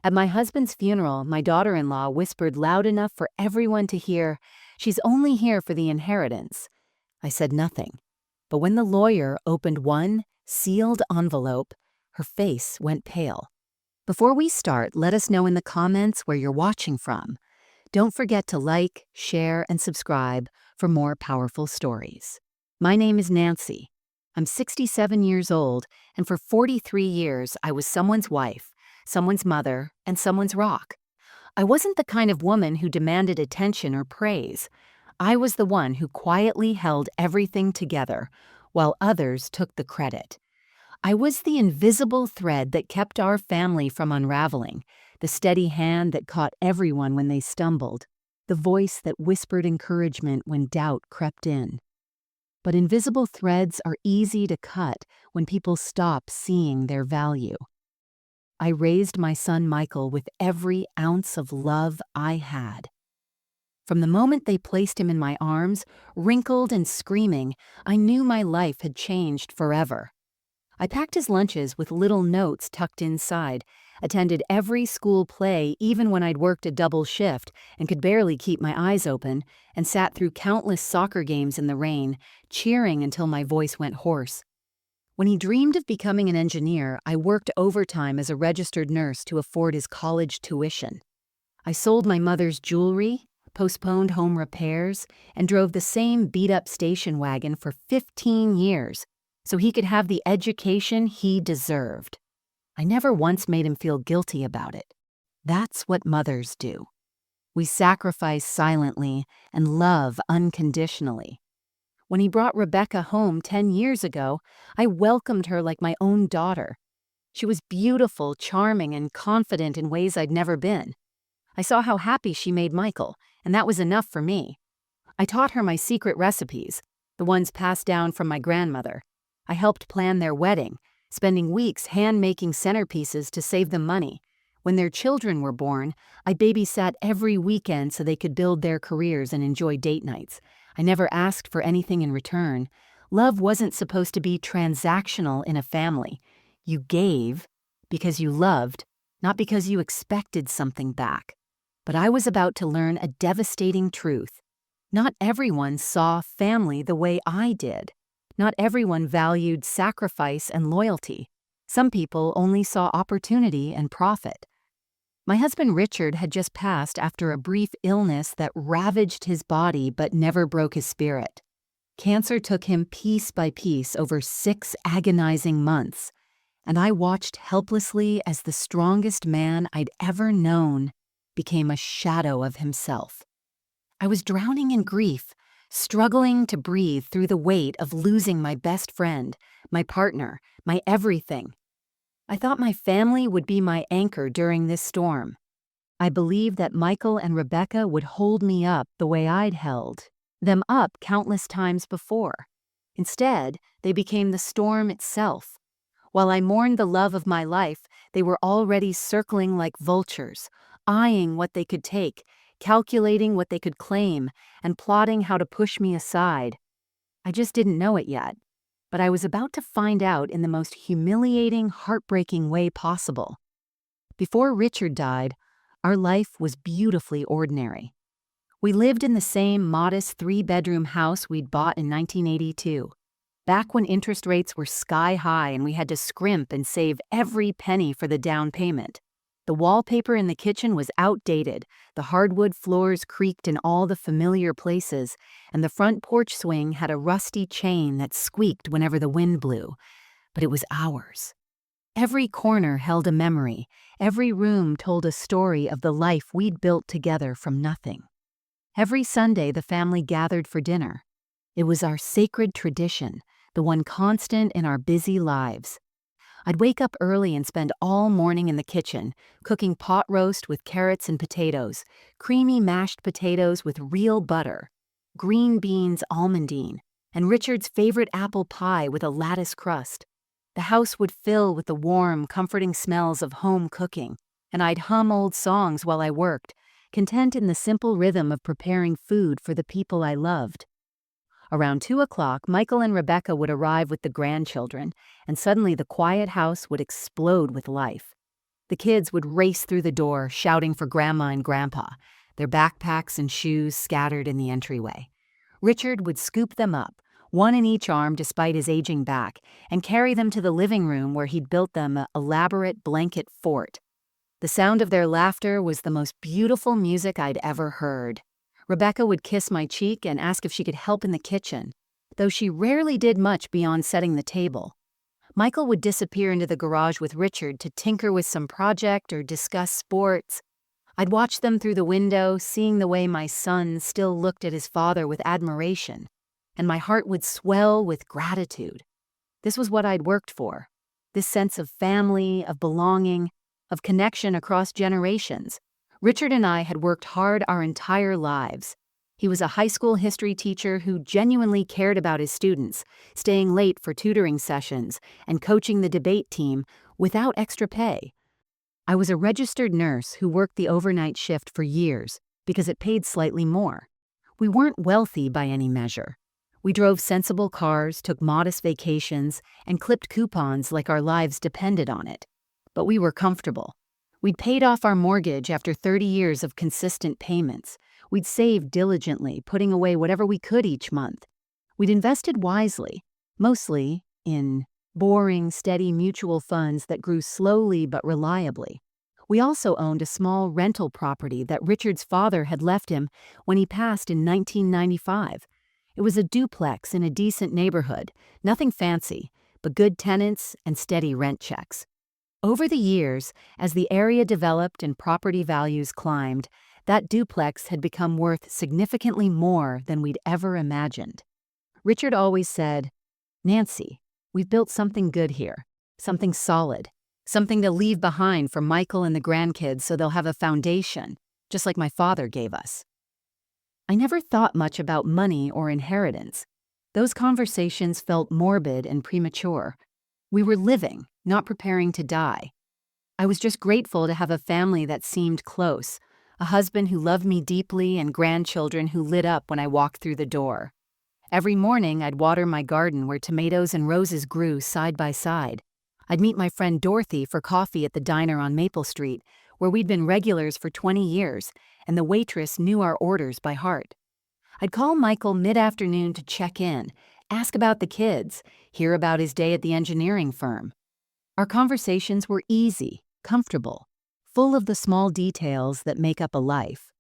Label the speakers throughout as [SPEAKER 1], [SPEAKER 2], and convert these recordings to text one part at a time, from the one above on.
[SPEAKER 1] At my husband's funeral, my daughter-in-law whispered loud enough for everyone to hear, "She's only here for the inheritance." I said nothing. But when the lawyer opened one sealed envelope, her face went pale. Before we start, let us know in the comments where you're watching from. Don't forget to like, share, and subscribe for more powerful stories. My name is Nancy. I'm 67 years old, and for 43 years, I was someone's wife, someone's mother, and someone's rock. I wasn't the kind of woman who demanded attention or praise. I was the one who quietly held everything together, while others took the credit. I was the invisible thread that kept our family from unraveling, the steady hand that caught everyone when they stumbled, the voice that whispered encouragement when doubt crept in. But invisible threads are easy to cut when people stop seeing their value. I raised my son Michael with every ounce of love I had. From the moment they placed him in my arms, wrinkled and screaming, I knew my life had changed forever. I packed his lunches with little notes tucked inside, attended every school play even when I'd worked a double shift and could barely keep my eyes open, and sat through countless soccer games in the rain, cheering until my voice went hoarse. When he dreamed of becoming an engineer, I worked overtime as a registered nurse to afford his college tuition. I sold my mother's jewelry, postponed home repairs, and drove the same beat-up station wagon for 15 years so he could have the education he deserved. I never once made him feel guilty about it. That's what mothers do. We sacrifice silently and love unconditionally. When he brought Rebecca home 10 years ago, I welcomed her like my own daughter. She was beautiful, charming, and confident in ways I'd never been. I saw how happy she made Michael, and that was enough for me. I taught her my secret recipes, the ones passed down from my grandmother. I helped plan their wedding, spending weeks hand-making centerpieces to save them money. When their children were born, I babysat every weekend so they could build their careers and enjoy date nights. I never asked for anything in return. Love wasn't supposed to be transactional in a family. You gave because you loved, not because you expected something back. But I was about to learn a devastating truth. Not everyone saw family the way I did. Not everyone valued sacrifice and loyalty. Some people only saw opportunity and profit. My husband Richard had just passed after a brief illness that ravaged his body but never broke his spirit. Cancer took him piece by piece over 6 agonizing months, and I watched helplessly as the strongest man I'd ever known became a shadow of himself. I was drowning in grief, struggling to breathe through the weight of losing my best friend, my partner, my everything. I thought my family would be my anchor during this storm. I believed that Michael and Rebecca would hold me up the way I'd held them up countless times before. Instead, they became the storm itself. While I mourned the love of my life, they were already circling like vultures, eyeing what they could take, calculating what they could claim, and plotting how to push me aside. I just didn't know it yet, but I was about to find out in the most humiliating, heartbreaking way possible. Before Richard died, our life was beautifully ordinary. We lived in the same modest 3-bedroom house we'd bought in 1982, back when interest rates were sky high and we had to scrimp and save every penny for the down payment. The wallpaper in the kitchen was outdated, the hardwood floors creaked in all the familiar places, and the front porch swing had a rusty chain that squeaked whenever the wind blew. But it was ours. Every corner held a memory, every room told a story of the life we'd built together from nothing. Every Sunday the family gathered for dinner. It was our sacred tradition, the one constant in our busy lives. I'd wake up early and spend all morning in the kitchen, cooking pot roast with carrots and potatoes, creamy mashed potatoes with real butter, green beans almondine, and Richard's favorite apple pie with a lattice crust. The house would fill with the warm, comforting smells of home cooking, and I'd hum old songs while I worked, content in the simple rhythm of preparing food for the people I loved. Around 2 o'clock, Michael and Rebecca would arrive with the grandchildren, and suddenly the quiet house would explode with life. The kids would race through the door, shouting for Grandma and Grandpa, their backpacks and shoes scattered in the entryway. Richard would scoop them up, one in each arm despite his aging back, and carry them to the living room where he'd built them an elaborate blanket fort. The sound of their laughter was the most beautiful music I'd ever heard. Rebecca would kiss my cheek and ask if she could help in the kitchen, though she rarely did much beyond setting the table. Michael would disappear into the garage with Richard to tinker with some project or discuss sports. I'd watch them through the window, seeing the way my son still looked at his father with admiration, and my heart would swell with gratitude. This was what I'd worked for, this sense of family, of belonging, of connection across generations. Richard and I had worked hard our entire lives. He was a high school history teacher who genuinely cared about his students, staying late for tutoring sessions and coaching the debate team without extra pay. I was a registered nurse who worked the overnight shift for years because it paid slightly more. We weren't wealthy by any measure. We drove sensible cars, took modest vacations, and clipped coupons like our lives depended on it. But we were comfortable. We'd paid off our mortgage after 30 years of consistent payments. We'd saved diligently, putting away whatever we could each month. We'd invested wisely, mostly in boring, steady mutual funds that grew slowly but reliably. We also owned a small rental property that Richard's father had left him when he passed in 1995. It was a duplex in a decent neighborhood, nothing fancy, but good tenants and steady rent checks. Over the years, as the area developed and property values climbed, that duplex had become worth significantly more than we'd ever imagined. Richard always said, "Nancy, we've built something good here, something solid, something to leave behind for Michael and the grandkids so they'll have a foundation, just like my father gave us." I never thought much about money or inheritance. Those conversations felt morbid and premature. We were living, not preparing to die. I was just grateful to have a family that seemed close, a husband who loved me deeply and grandchildren who lit up when I walked through the door. Every morning, I'd water my garden where tomatoes and roses grew side by side. I'd meet my friend Dorothy for coffee at the diner on Maple Street, where we'd been regulars for 20 years, and the waitress knew our orders by heart. I'd call Michael mid-afternoon to check in, ask about the kids, hear about his day at the engineering firm. Our conversations were easy, comfortable, full of the small details that make up a life.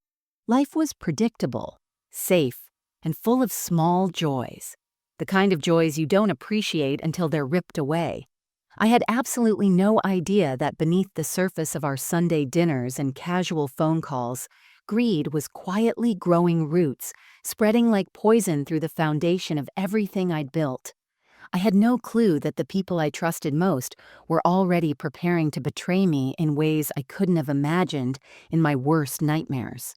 [SPEAKER 1] Life was predictable, safe, and full of small joys, the kind of joys you don't appreciate until they're ripped away. I had absolutely no idea that beneath the surface of our Sunday dinners and casual phone calls, greed was quietly growing roots, spreading like poison through the foundation of everything I'd built. I had no clue that the people I trusted most were already preparing to betray me in ways I couldn't have imagined in my worst nightmares.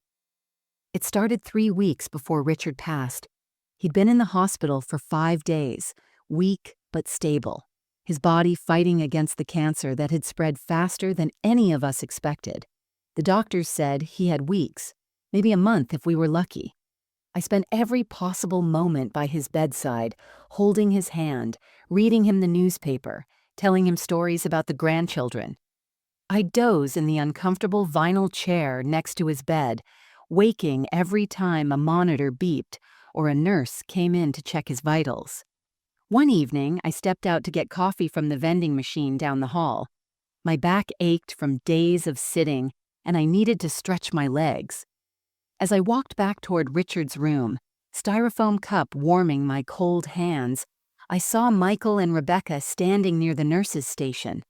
[SPEAKER 1] It started 3 weeks before Richard passed. He'd been in the hospital for 5 days, weak but stable, his body fighting against the cancer that had spread faster than any of us expected. The doctors said he had weeks, maybe a month if we were lucky. I spent every possible moment by his bedside, holding his hand, reading him the newspaper, telling him stories about the grandchildren. I'd doze in the uncomfortable vinyl chair next to his bed, waking every time a monitor beeped or a nurse came in to check his vitals. One evening, I stepped out to get coffee from the vending machine down the hall. My back ached from days of sitting, and I needed to stretch my legs. As I walked back toward Richard's room, styrofoam cup warming my cold hands, I saw Michael and Rebecca standing near the nurse's station.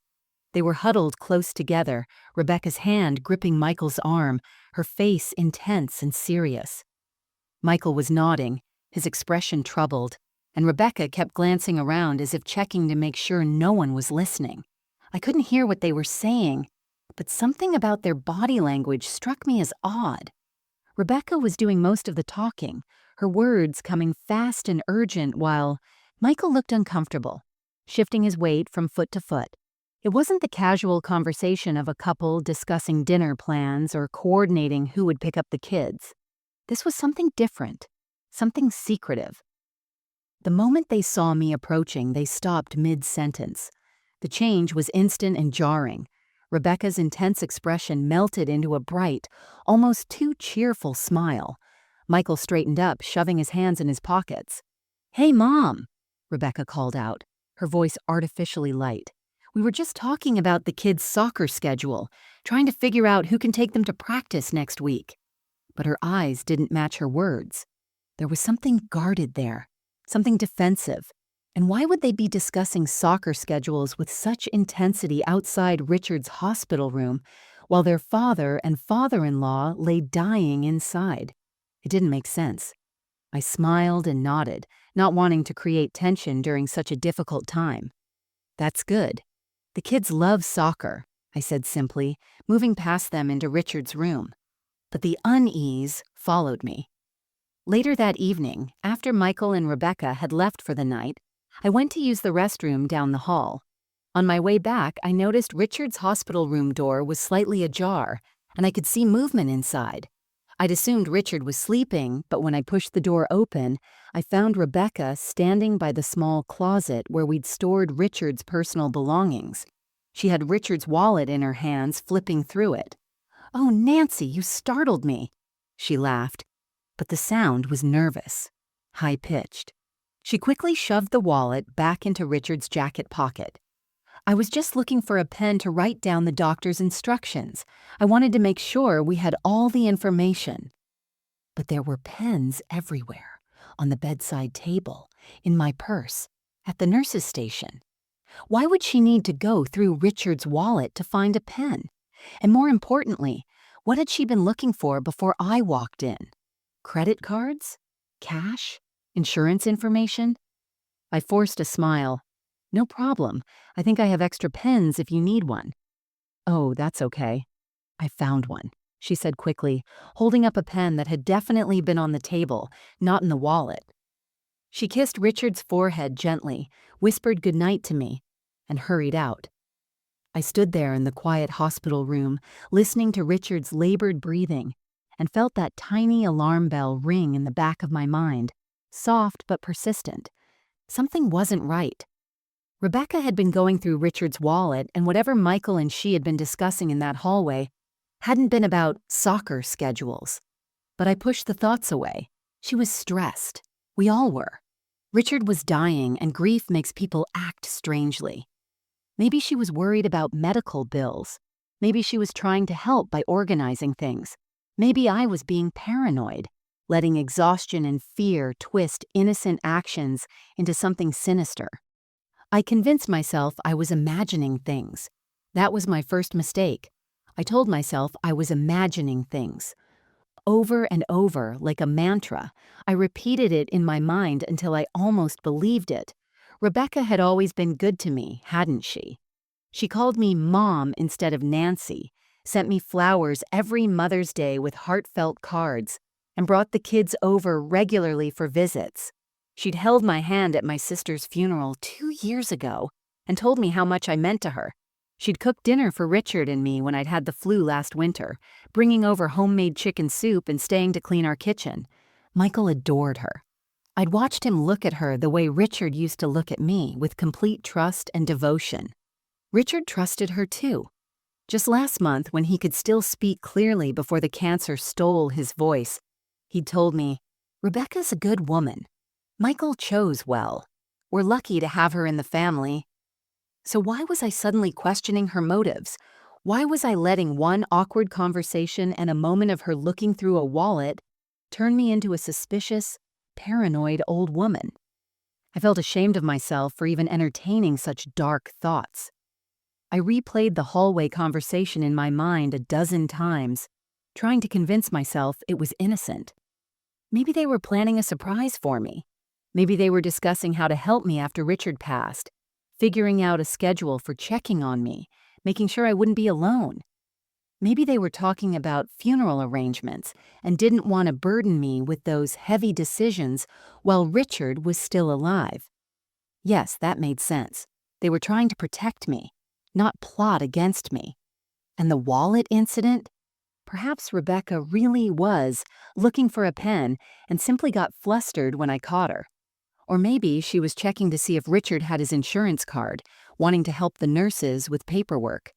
[SPEAKER 1] They were huddled close together, Rebecca's hand gripping Michael's arm, her face intense and serious. Michael was nodding, his expression troubled, and Rebecca kept glancing around as if checking to make sure no one was listening. I couldn't hear what they were saying, but something about their body language struck me as odd. Rebecca was doing most of the talking, her words coming fast and urgent while Michael looked uncomfortable, shifting his weight from foot to foot. It wasn't the casual conversation of a couple discussing dinner plans or coordinating who would pick up the kids. This was something different, something secretive. The moment they saw me approaching, they stopped mid-sentence. The change was instant and jarring. Rebecca's intense expression melted into a bright, almost too cheerful smile. Michael straightened up, shoving his hands in his pockets. "Hey, Mom," Rebecca called out, her voice artificially light. "We were just talking about the kids' soccer schedule, trying to figure out who can take them to practice next week." But her eyes didn't match her words. There was something guarded there, something defensive. And why would they be discussing soccer schedules with such intensity outside Richard's hospital room while their father and father-in-law lay dying inside? It didn't make sense. I smiled and nodded, not wanting to create tension during such a difficult time. "That's good. The kids love soccer," I said simply, moving past them into Richard's room. But the unease followed me. Later that evening, after Michael and Rebecca had left for the night, I went to use the restroom down the hall. On my way back, I noticed Richard's hospital room door was slightly ajar, and I could see movement inside. I'd assumed Richard was sleeping, but when I pushed the door open, I found Rebecca standing by the small closet where we'd stored Richard's personal belongings. She had Richard's wallet in her hands, flipping through it. "Oh, Nancy, you startled me," she laughed, but the sound was nervous, high-pitched. She quickly shoved the wallet back into Richard's jacket pocket. "I was just looking for a pen to write down the doctor's instructions. I wanted to make sure we had all the information." But there were pens everywhere, on the bedside table, in my purse, at the nurse's station. Why would she need to go through Richard's wallet to find a pen? And more importantly, what had she been looking for before I walked in? Credit cards? Cash? Insurance information? I forced a smile. "No problem. I think I have extra pens if you need one." "Oh, that's okay. I found one," she said quickly, holding up a pen that had definitely been on the table, not in the wallet. She kissed Richard's forehead gently, whispered goodnight to me, and hurried out. I stood there in the quiet hospital room, listening to Richard's labored breathing, and felt that tiny alarm bell ring in the back of my mind, soft but persistent. Something wasn't right. Rebecca had been going through Richard's wallet, and whatever Michael and she had been discussing in that hallway hadn't been about soccer schedules. But I pushed the thoughts away. She was stressed. We all were. Richard was dying, and grief makes people act strangely. Maybe she was worried about medical bills. Maybe she was trying to help by organizing things. Maybe I was being paranoid, letting exhaustion and fear twist innocent actions into something sinister. I convinced myself I was imagining things. That was my first mistake. I told myself I was imagining things. Over and over, like a mantra, I repeated it in my mind until I almost believed it. Rebecca had always been good to me, hadn't she? She called me Mom instead of Nancy, sent me flowers every Mother's Day with heartfelt cards, and brought the kids over regularly for visits. She'd held my hand at my sister's funeral 2 years ago and told me how much I meant to her. She'd cooked dinner for Richard and me when I'd had the flu last winter, bringing over homemade chicken soup and staying to clean our kitchen. Michael adored her. I'd watched him look at her the way Richard used to look at me, with complete trust and devotion. Richard trusted her too. Just last month, when he could still speak clearly before the cancer stole his voice, he'd told me, "Rebecca's a good woman. Michael chose well. We're lucky to have her in the family." So why was I suddenly questioning her motives? Why was I letting one awkward conversation and a moment of her looking through a wallet turn me into a suspicious, paranoid old woman? I felt ashamed of myself for even entertaining such dark thoughts. I replayed the hallway conversation in my mind a dozen times, trying to convince myself it was innocent. Maybe they were planning a surprise for me. Maybe they were discussing how to help me after Richard passed, figuring out a schedule for checking on me, making sure I wouldn't be alone. Maybe they were talking about funeral arrangements and didn't want to burden me with those heavy decisions while Richard was still alive. Yes, that made sense. They were trying to protect me, not plot against me. And the wallet incident? Perhaps Rebecca really was looking for a pen and simply got flustered when I caught her. Or maybe she was checking to see if Richard had his insurance card, wanting to help the nurses with paperwork.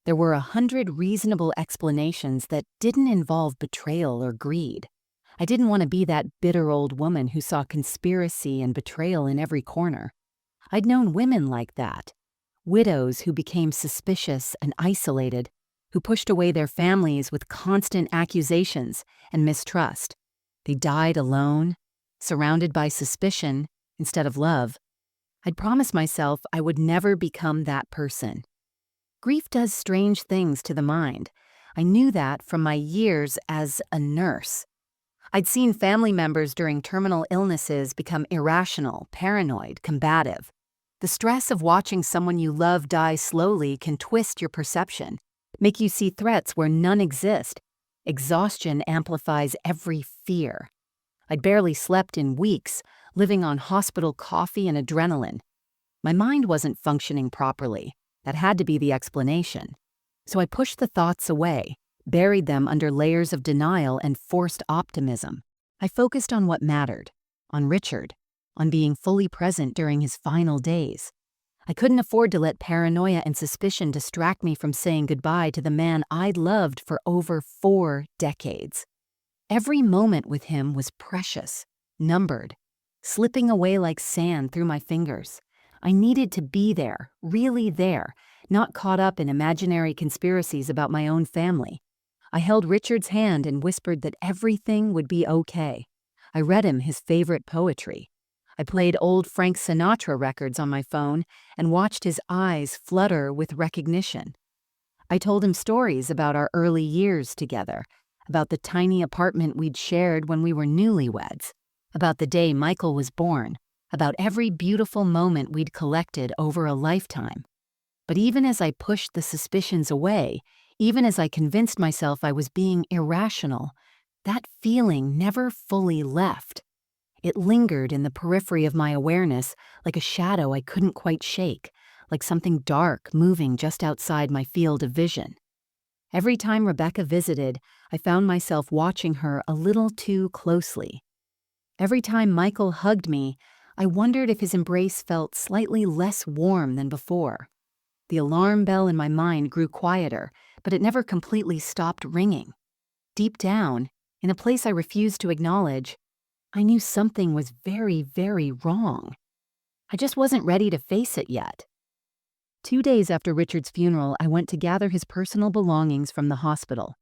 [SPEAKER 1] There were 100 reasonable explanations that didn't involve betrayal or greed. I didn't want to be that bitter old woman who saw conspiracy and betrayal in every corner. I'd known women like that. Widows who became suspicious and isolated, who pushed away their families with constant accusations and mistrust. They died alone, surrounded by suspicion instead of love. I'd promised myself I would never become that person. Grief does strange things to the mind. I knew that from my years as a nurse. I'd seen family members during terminal illnesses become irrational, paranoid, combative. The stress of watching someone you love die slowly can twist your perception, make you see threats where none exist. Exhaustion amplifies every fear. I'd barely slept in weeks, living on hospital coffee and adrenaline. My mind wasn't functioning properly. That had to be the explanation. So I pushed the thoughts away, buried them under layers of denial and forced optimism. I focused on what mattered, on Richard, on being fully present during his final days. I couldn't afford to let paranoia and suspicion distract me from saying goodbye to the man I'd loved for over 4 decades. Every moment with him was precious, numbered, slipping away like sand through my fingers. I needed to be there, really there, not caught up in imaginary conspiracies about my own family. I held Richard's hand and whispered that everything would be okay. I read him his favorite poetry. I played old Frank Sinatra records on my phone and watched his eyes flutter with recognition. I told him stories about our early years together, about the tiny apartment we'd shared when we were newlyweds, about the day Michael was born, about every beautiful moment we'd collected over a lifetime. But even as I pushed the suspicions away, even as I convinced myself I was being irrational, that feeling never fully left. It lingered in the periphery of my awareness like a shadow I couldn't quite shake, like something dark moving just outside my field of vision. Every time Rebecca visited, I found myself watching her a little too closely. Every time Michael hugged me, I wondered if his embrace felt slightly less warm than before. The alarm bell in my mind grew quieter, but it never completely stopped ringing. Deep down, in a place I refused to acknowledge, I knew something was very, very wrong. I just wasn't ready to face it yet. 2 days after Richard's funeral, I went to gather his personal belongings from the hospital.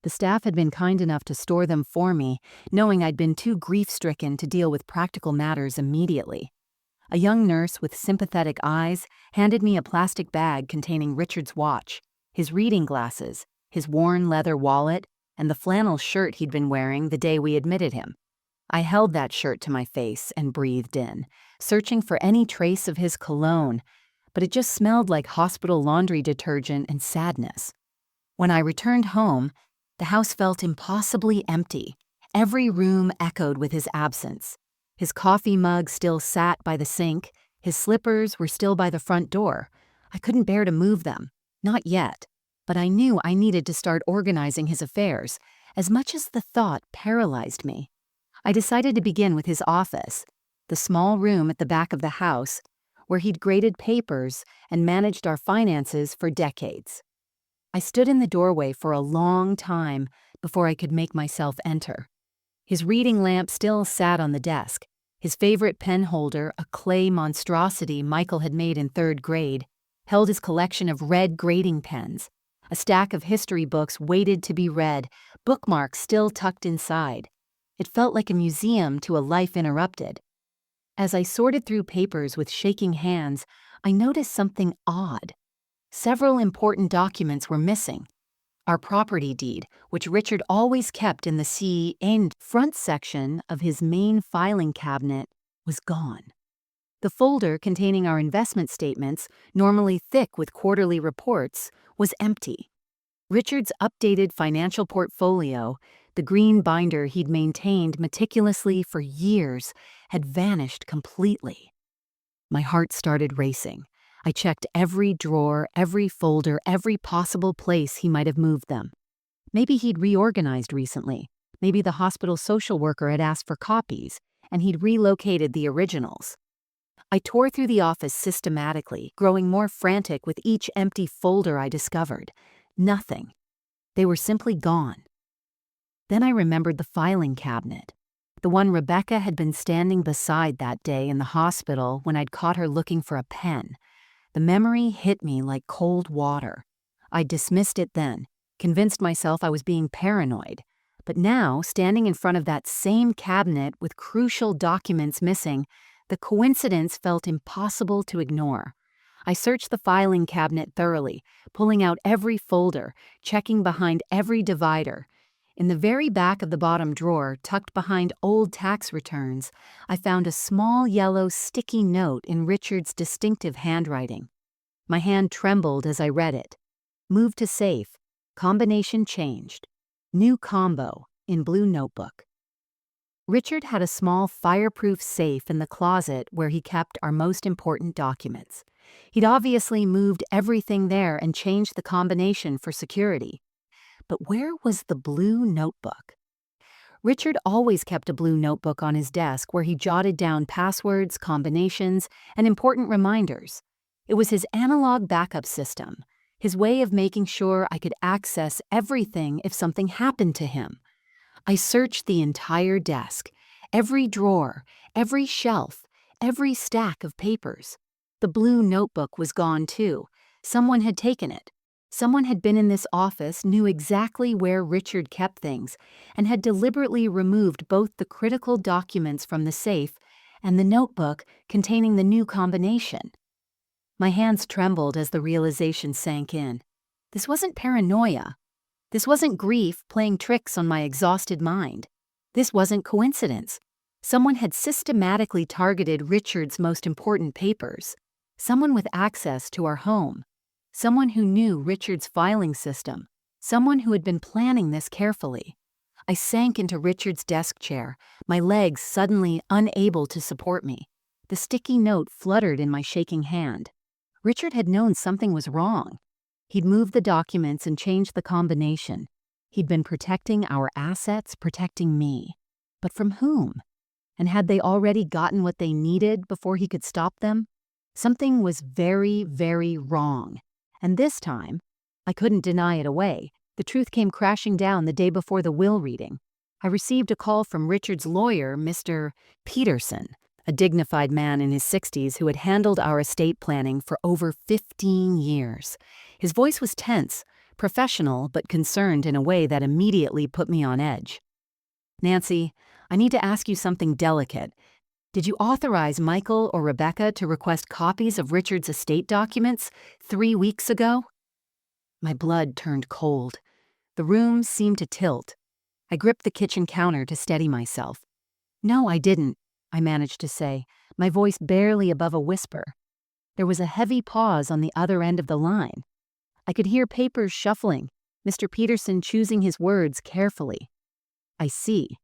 [SPEAKER 1] The staff had been kind enough to store them for me, knowing I'd been too grief-stricken to deal with practical matters immediately. A young nurse with sympathetic eyes handed me a plastic bag containing Richard's watch, his reading glasses, his worn leather wallet, and the flannel shirt he'd been wearing the day we admitted him. I held that shirt to my face and breathed in, searching for any trace of his cologne, but it just smelled like hospital laundry detergent and sadness. When I returned home, the house felt impossibly empty. Every room echoed with his absence. His coffee mug still sat by the sink. His slippers were still by the front door. I couldn't bear to move them. Not yet. But I knew I needed to start organizing his affairs, as much as the thought paralyzed me. I decided to begin with his office, the small room at the back of the house, where he'd graded papers and managed our finances for decades. I stood in the doorway for a long time before I could make myself enter. His reading lamp still sat on the desk. His favorite pen holder, a clay monstrosity Michael had made in 3rd grade, held his collection of red grading pens. A stack of history books waited to be read, bookmarks still tucked inside. It felt like a museum to a life interrupted. As I sorted through papers with shaking hands, I noticed something odd. Several important documents were missing. Our property deed, which Richard always kept in the C and front section of his main filing cabinet, was gone. The folder containing our investment statements, normally thick with quarterly reports, was empty. Richard's updated financial portfolio, the green binder he'd maintained meticulously for years, had vanished completely. My heart started racing. I checked every drawer, every folder, every possible place he might have moved them. Maybe he'd reorganized recently. Maybe the hospital social worker had asked for copies, and he'd relocated the originals. I tore through the office systematically, growing more frantic with each empty folder I discovered. Nothing. They were simply gone. Then I remembered the filing cabinet, the one Rebecca had been standing beside that day in the hospital when I'd caught her looking for a pen. The memory hit me like cold water. I dismissed it then, convinced myself I was being paranoid. But now, standing in front of that same cabinet with crucial documents missing, the coincidence felt impossible to ignore. I searched the filing cabinet thoroughly, pulling out every folder, checking behind every divider. In the very back of the bottom drawer, tucked behind old tax returns, I found a small yellow sticky note in Richard's distinctive handwriting. My hand trembled as I read it. Move to safe. Combination changed. New combo in blue notebook. Richard had a small fireproof safe in the closet where he kept our most important documents. He'd obviously moved everything there and changed the combination for security. But where was the blue notebook? Richard always kept a blue notebook on his desk where he jotted down passwords, combinations, and important reminders. It was his analog backup system, his way of making sure I could access everything if something happened to him. I searched the entire desk, every drawer, every shelf, every stack of papers. The blue notebook was gone too. Someone had taken it. Someone had been in this office, knew exactly where Richard kept things, and had deliberately removed both the critical documents from the safe and the notebook containing the new combination. My hands trembled as the realization sank in. This wasn't paranoia. This wasn't grief playing tricks on my exhausted mind. This wasn't coincidence. Someone had systematically targeted Richard's most important papers. Someone with access to our home. Someone who knew Richard's filing system. Someone who had been planning this carefully. I sank into Richard's desk chair, my legs suddenly unable to support me. The sticky note fluttered in my shaking hand. Richard had known something was wrong. He'd moved the documents and changed the combination. He'd been protecting our assets, protecting me. But from whom? And had they already gotten what they needed before he could stop them? Something was very, very wrong. And this time, I couldn't deny it away. The truth came crashing down the day before the will reading. I received a call from Richard's lawyer, Mr. Peterson, a dignified man in his 60s who had handled our estate planning for over 15 years. His voice was tense, professional, but concerned in a way that immediately put me on edge. "Nancy, I need to ask you something delicate. Did you authorize Michael or Rebecca to request copies of Richard's estate documents 3 weeks ago?" My blood turned cold. The room seemed to tilt. I gripped the kitchen counter to steady myself. "No, I didn't," I managed to say, my voice barely above a whisper. There was a heavy pause on the other end of the line. I could hear papers shuffling, Mr. Peterson choosing his words carefully. "I see.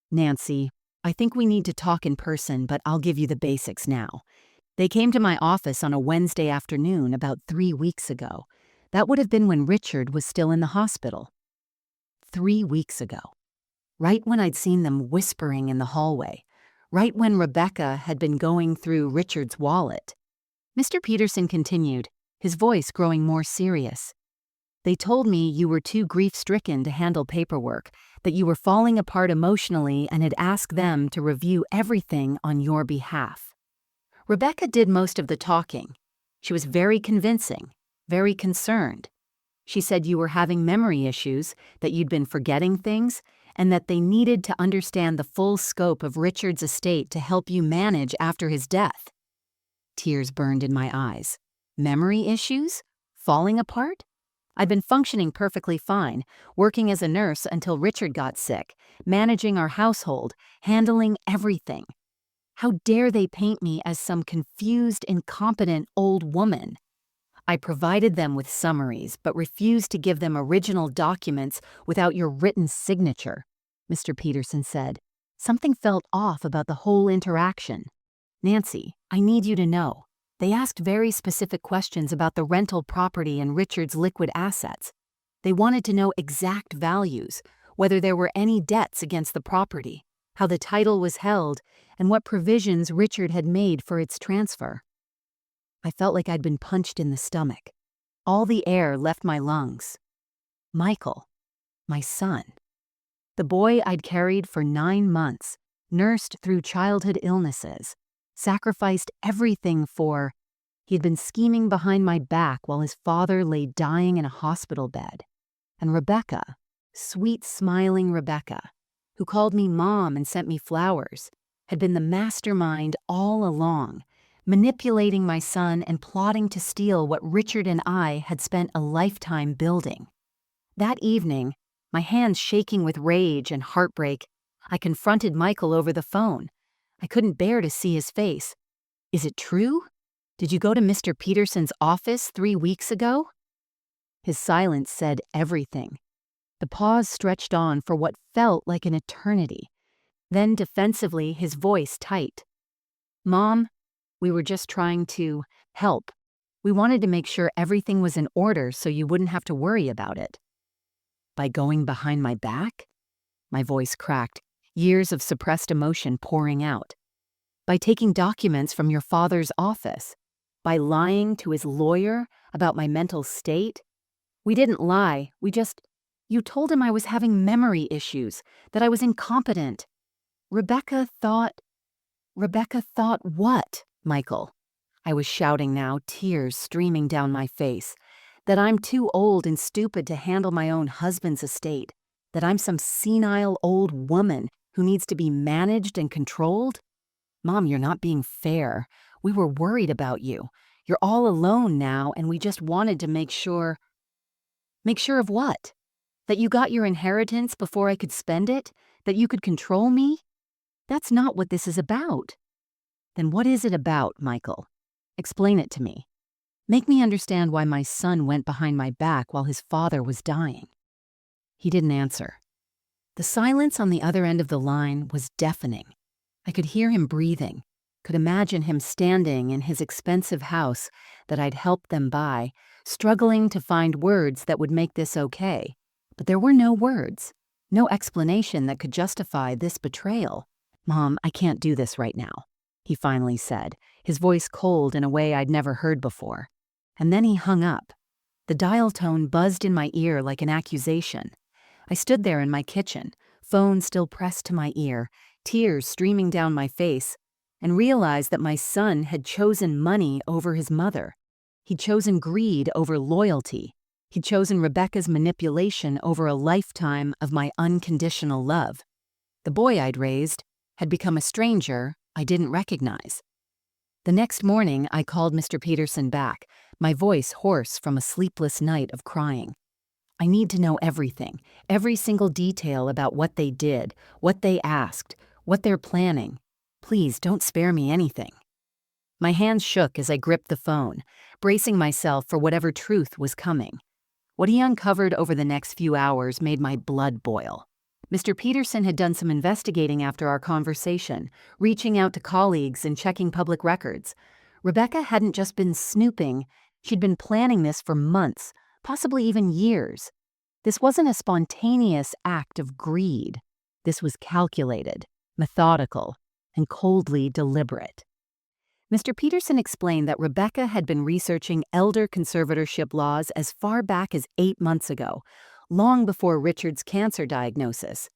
[SPEAKER 1] Nancy, I think we need to talk in person, but I'll give you the basics now. They came to my office on a Wednesday afternoon about 3 weeks ago. That would have been when Richard was still in the hospital. 3 weeks ago. Right when I'd seen them whispering in the hallway. Right when Rebecca had been going through Richard's wallet." Mr. Peterson continued, his voice growing more serious. "They told me you were too grief-stricken to handle paperwork, that you were falling apart emotionally and had asked them to review everything on your behalf. Rebecca did most of the talking. She was very convincing, very concerned. She said you were having memory issues, that you'd been forgetting things, and that they needed to understand the full scope of Richard's estate to help you manage after his death." Tears burned in my eyes. Memory issues? Falling apart? I'd been functioning perfectly fine, working as a nurse until Richard got sick, managing our household, handling everything. How dare they paint me as some confused, incompetent old woman? I provided them with summaries, but refused to give them original documents without your written signature, Mr. Peterson said. Something felt off about the whole interaction. "Nancy, I need you to know. They asked very specific questions about the rental property and Richard's liquid assets. They wanted to know exact values, whether there were any debts against the property. how the title was held, and what provisions Richard had made for its transfer. I felt like I'd been punched in the stomach. All the air left my lungs. Michael, my son. The boy I'd carried for 9 months, nursed through childhood illnesses, sacrificed everything for. He'd been scheming behind my back while his father lay dying in a hospital bed. And Rebecca, sweet smiling Rebecca, who called me mom and sent me flowers, had been the mastermind all along, manipulating my son and plotting to steal what Richard and I had spent a lifetime building. That evening, my hands shaking with rage and heartbreak, I confronted Michael over the phone. I couldn't bear to see his face. Is it true? Did you go to Mr. Peterson's office 3 weeks ago? His silence said everything. The pause stretched on for what felt like an eternity. Then defensively, his voice tight. Mom, we were just trying to help. We wanted to make sure everything was in order so you wouldn't have to worry about it. By going behind my back? My voice cracked, years of suppressed emotion pouring out. By taking documents from your father's office? By lying to his lawyer about my mental state? We didn't lie, you told him I was having memory issues, that I was incompetent. Rebecca thought what, Michael? I was shouting now, tears streaming down my face. That I'm too old and stupid to handle my own husband's estate. That I'm some senile old woman who needs to be managed and controlled? Mom, you're not being fair. We were worried about you. You're all alone now, and we just wanted to make sure. Make sure of what? That you got your inheritance before I could spend it? That you could control me? That's not what this is about. Then what is it about, Michael? Explain it to me. Make me understand why my son went behind my back while his father was dying. He didn't answer. The silence on the other end of the line was deafening. I could hear him breathing, could imagine him standing in his expensive house that I'd helped them buy, struggling to find words that would make this okay. But there were no words, no explanation that could justify this betrayal. Mom, I can't do this right now, he finally said, his voice cold in a way I'd never heard before. And then he hung up. The dial tone buzzed in my ear like an accusation. I stood there in my kitchen, phone still pressed to my ear, tears streaming down my face, and realized that my son had chosen money over his mother. He'd chosen greed over loyalty. He'd chosen Rebecca's manipulation over a lifetime of my unconditional love. The boy I'd raised had become a stranger I didn't recognize. The next morning, I called Mr. Peterson back, my voice hoarse from a sleepless night of crying. I need to know everything, every single detail about what they did, what they asked, what they're planning. Please don't spare me anything. My hands shook as I gripped the phone, bracing myself for whatever truth was coming. What he uncovered over the next few hours made my blood boil. Mr. Peterson had done some investigating after our conversation, reaching out to colleagues and checking public records. Rebecca hadn't just been snooping, she'd been planning this for months, possibly even years. This wasn't a spontaneous act of greed. This was calculated, methodical, and coldly deliberate. Mr. Peterson explained that Rebecca had been researching elder conservatorship laws as far back as 8 months ago, long before Richard's cancer diagnosis.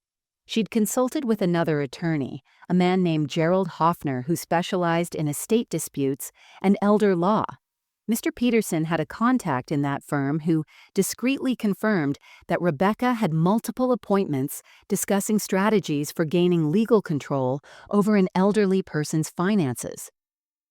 [SPEAKER 1] She'd consulted with another attorney, a man named Gerald Hoffner, who specialized in estate disputes and elder law. Mr. Peterson had a contact in that firm who discreetly confirmed that Rebecca had multiple appointments discussing strategies for gaining legal control over an elderly person's finances.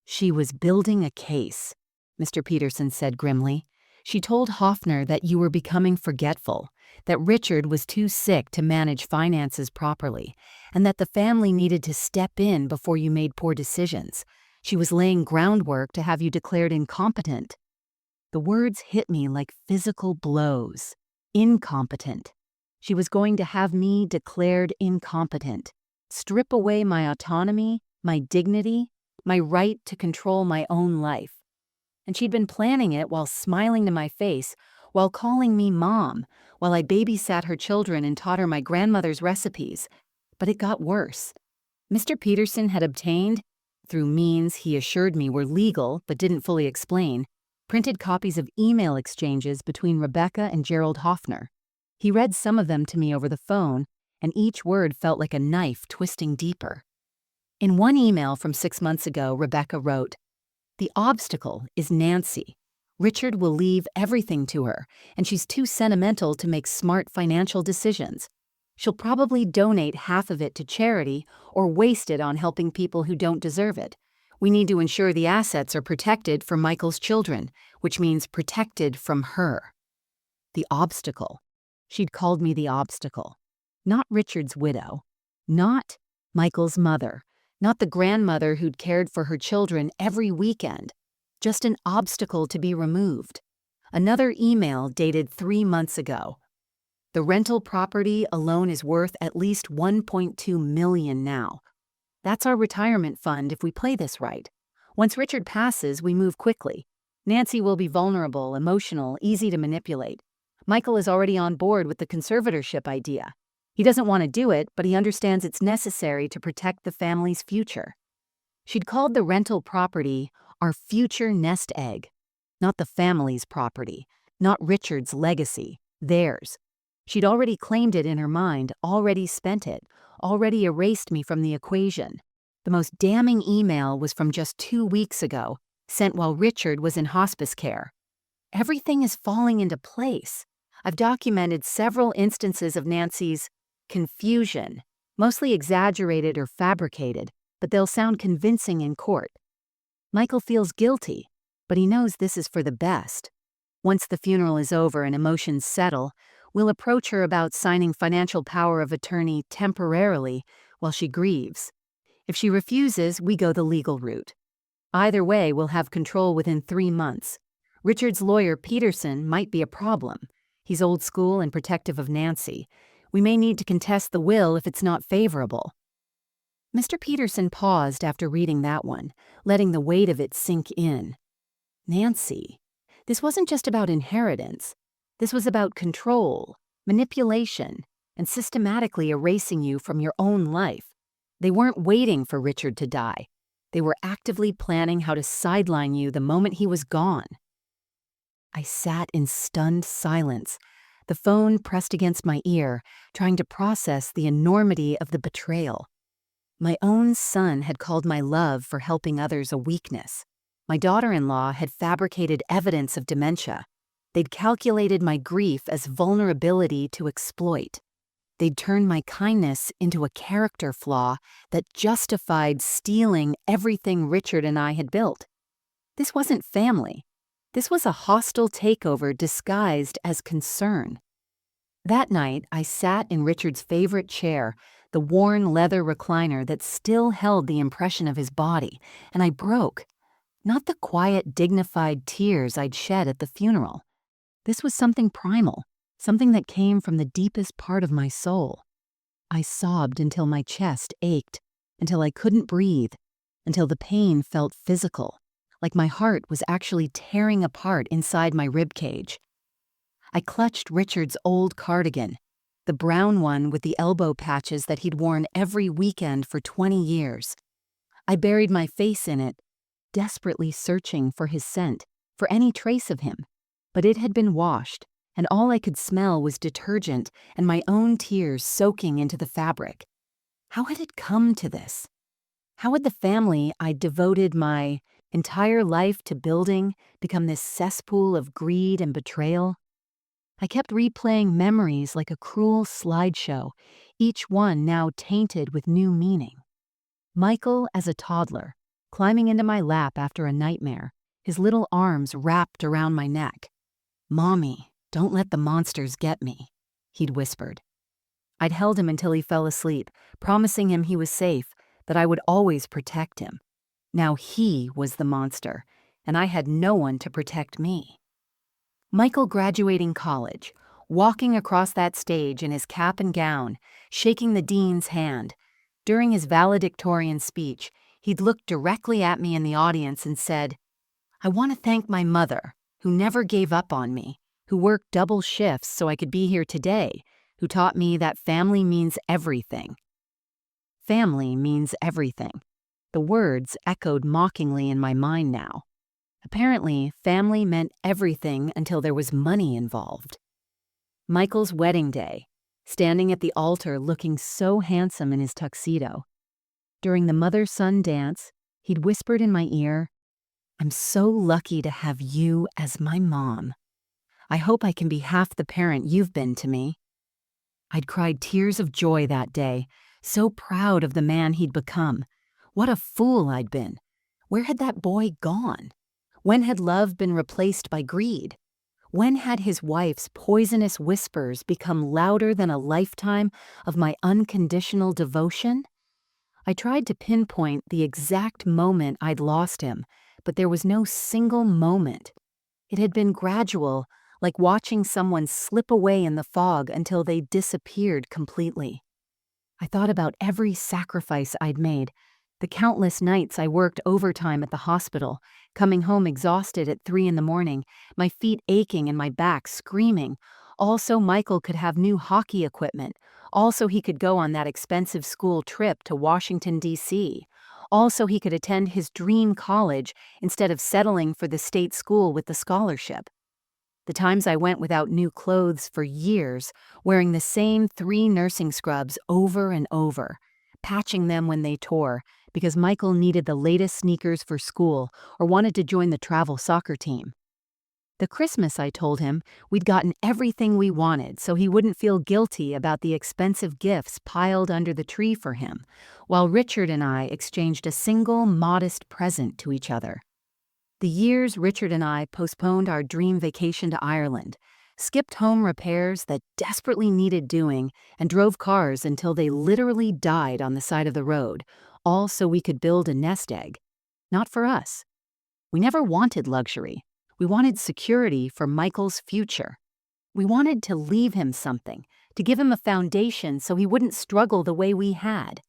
[SPEAKER 1] She was building a case, Mr. Peterson said grimly. She told Hoffner that you were becoming forgetful, that Richard was too sick to manage finances properly, and that the family needed to step in before you made poor decisions. She was laying groundwork to have you declared incompetent. The words hit me like physical blows. Incompetent. She was going to have me declared incompetent, strip away my autonomy, my dignity, my right to control my own life. And she'd been planning it while smiling to my face, while calling me Mom, while I babysat her children and taught her my grandmother's recipes. But it got worse. Mr. Peterson had obtained, through means he assured me were legal but didn't fully explain, printed copies of email exchanges between Rebecca and Gerald Hoffner. He read some of them to me over the phone, and each word felt like a knife twisting deeper. In one email from 6 months ago, Rebecca wrote, "The obstacle is Nancy. Richard will leave everything to her, and she's too sentimental to make smart financial decisions. She'll probably donate half of it to charity or waste it on helping people who don't deserve it. We need to ensure the assets are protected for Michael's children, which means protected from her." The obstacle. She'd called me the obstacle. Not Richard's widow. Not Michael's mother. Not the grandmother who'd cared for her children every weekend. Just an obstacle to be removed. Another email dated 3 months ago. "The rental property alone is worth at least $1.2 million now. That's our retirement fund if we play this right. Once Richard passes, we move quickly. Nancy will be vulnerable, emotional, easy to manipulate. Michael is already on board with the conservatorship idea. He doesn't want to do it, but he understands it's necessary to protect the family's future." She'd called the rental property our future nest egg. Not the family's property. Not Richard's legacy. Theirs. She'd already claimed it in her mind, already spent it, already erased me from the equation. The most damning email was from just 2 weeks ago, sent while Richard was in hospice care. Everything is falling into place. I've documented several instances of Nancy's confusion, mostly exaggerated or fabricated, but they'll sound convincing in court. Michael feels guilty, but he knows this is for the best. Once the funeral is over and emotions settle, we'll approach her about signing financial power of attorney temporarily while she grieves. If she refuses, we go the legal route. Either way, we'll have control within 3 months. Richard's lawyer, Peterson, might be a problem. He's old school and protective of Nancy. We may need to contest the will if it's not favorable. Mr. Peterson paused after reading that one, letting the weight of it sink in. Nancy. This wasn't just about inheritance. This was about control, manipulation, and systematically erasing you from your own life. They weren't waiting for Richard to die. They were actively planning how to sideline you the moment he was gone. I sat in stunned silence, the phone pressed against my ear, trying to process the enormity of the betrayal. My own son had called my love for helping others a weakness. My daughter-in-law had fabricated evidence of dementia. They'd calculated my grief as vulnerability to exploit. They'd turned my kindness into a character flaw that justified stealing everything Richard and I had built. This wasn't family. This was a hostile takeover disguised as concern. That night, I sat in Richard's favorite chair, the worn leather recliner that still held the impression of his body, and I broke. Not the quiet, dignified tears I'd shed at the funeral. This was something primal, something that came from the deepest part of my soul. I sobbed until my chest ached, until I couldn't breathe, until the pain felt physical, like my heart was actually tearing apart inside my ribcage. I clutched Richard's old cardigan, the brown one with the elbow patches that he'd worn every weekend for 20 years. I buried my face in it, desperately searching for his scent, for any trace of him. But it had been washed, and all I could smell was detergent and my own tears soaking into the fabric. How had it come to this? How had the family I'd devoted my entire life to building become this cesspool of greed and betrayal? I kept replaying memories like a cruel slideshow, each one now tainted with new meaning. Michael as a toddler, climbing into my lap after a nightmare, his little arms wrapped around my neck. "Mommy, don't let the monsters get me," he'd whispered. I'd held him until he fell asleep, promising him he was safe, that I would always protect him. Now he was the monster, and I had no one to protect me. Michael graduating college, walking across that stage in his cap and gown, shaking the dean's hand. During his valedictorian speech, he'd looked directly at me in the audience and said, "I want to thank my mother, who never gave up on me, who worked double shifts so I could be here today, who taught me that family means everything." Family means everything. The words echoed mockingly in my mind now. Apparently, family meant everything until there was money involved. Michael's wedding day, standing at the altar looking so handsome in his tuxedo. During the mother-son dance, he'd whispered in my ear, "I'm so lucky to have you as my mom. I hope I can be half the parent you've been to me." I'd cried tears of joy that day, so proud of the man he'd become. What a fool I'd been. Where had that boy gone? When had love been replaced by greed? When had his wife's poisonous whispers become louder than a lifetime of my unconditional devotion? I tried to pinpoint the exact moment I'd lost him, but there was no single moment. It had been gradual, like watching someone slip away in the fog until they disappeared completely. I thought about every sacrifice I'd made, the countless nights I worked overtime at the hospital, coming home exhausted at 3 in the morning, my feet aching and my back screaming. Also, Michael could have new hockey equipment. Also, he could go on that expensive school trip to Washington, D.C. Also, he could attend his dream college instead of settling for the state school with the scholarship. The times I went without new clothes for years, wearing the same 3 nursing scrubs over and over, patching them when they tore, because Michael needed the latest sneakers for school or wanted to join the travel soccer team. The Christmas I told him we'd gotten everything we wanted so he wouldn't feel guilty about the expensive gifts piled under the tree for him, while Richard and I exchanged a single modest present to each other. The years Richard and I postponed our dream vacation to Ireland, skipped home repairs that desperately needed doing, and drove cars until they literally died on the side of the road, all so we could build a nest egg. Not for us. We never wanted luxury. We wanted security for Michael's future. We wanted to leave him something, to give him a foundation so he wouldn't struggle the way we had.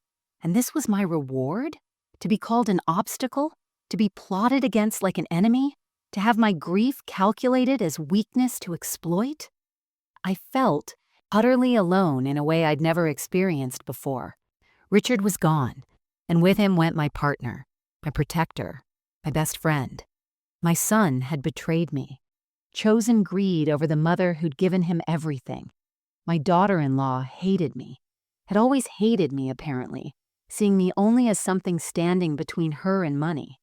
[SPEAKER 1] And this was my reward? To be called an obstacle? To be plotted against like an enemy? To have my grief calculated as weakness to exploit? I felt utterly alone in a way I'd never experienced before. Richard was gone, and with him went my partner, my protector, my best friend. My son had betrayed me, chosen greed over the mother who'd given him everything. My daughter-in-law hated me, had always hated me apparently, seeing me only as something standing between her and money.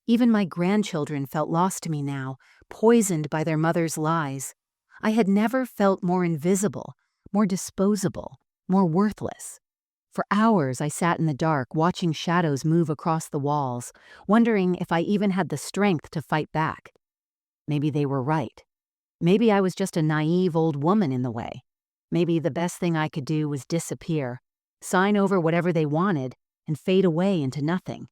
[SPEAKER 1] Even my grandchildren felt lost to me now, poisoned by their mother's lies. I had never felt more invisible, more disposable, more worthless. For hours I sat in the dark watching shadows move across the walls, wondering if I even had the strength to fight back. Maybe they were right. Maybe I was just a naive old woman in the way. Maybe the best thing I could do was disappear, sign over whatever they wanted, and fade away into nothing.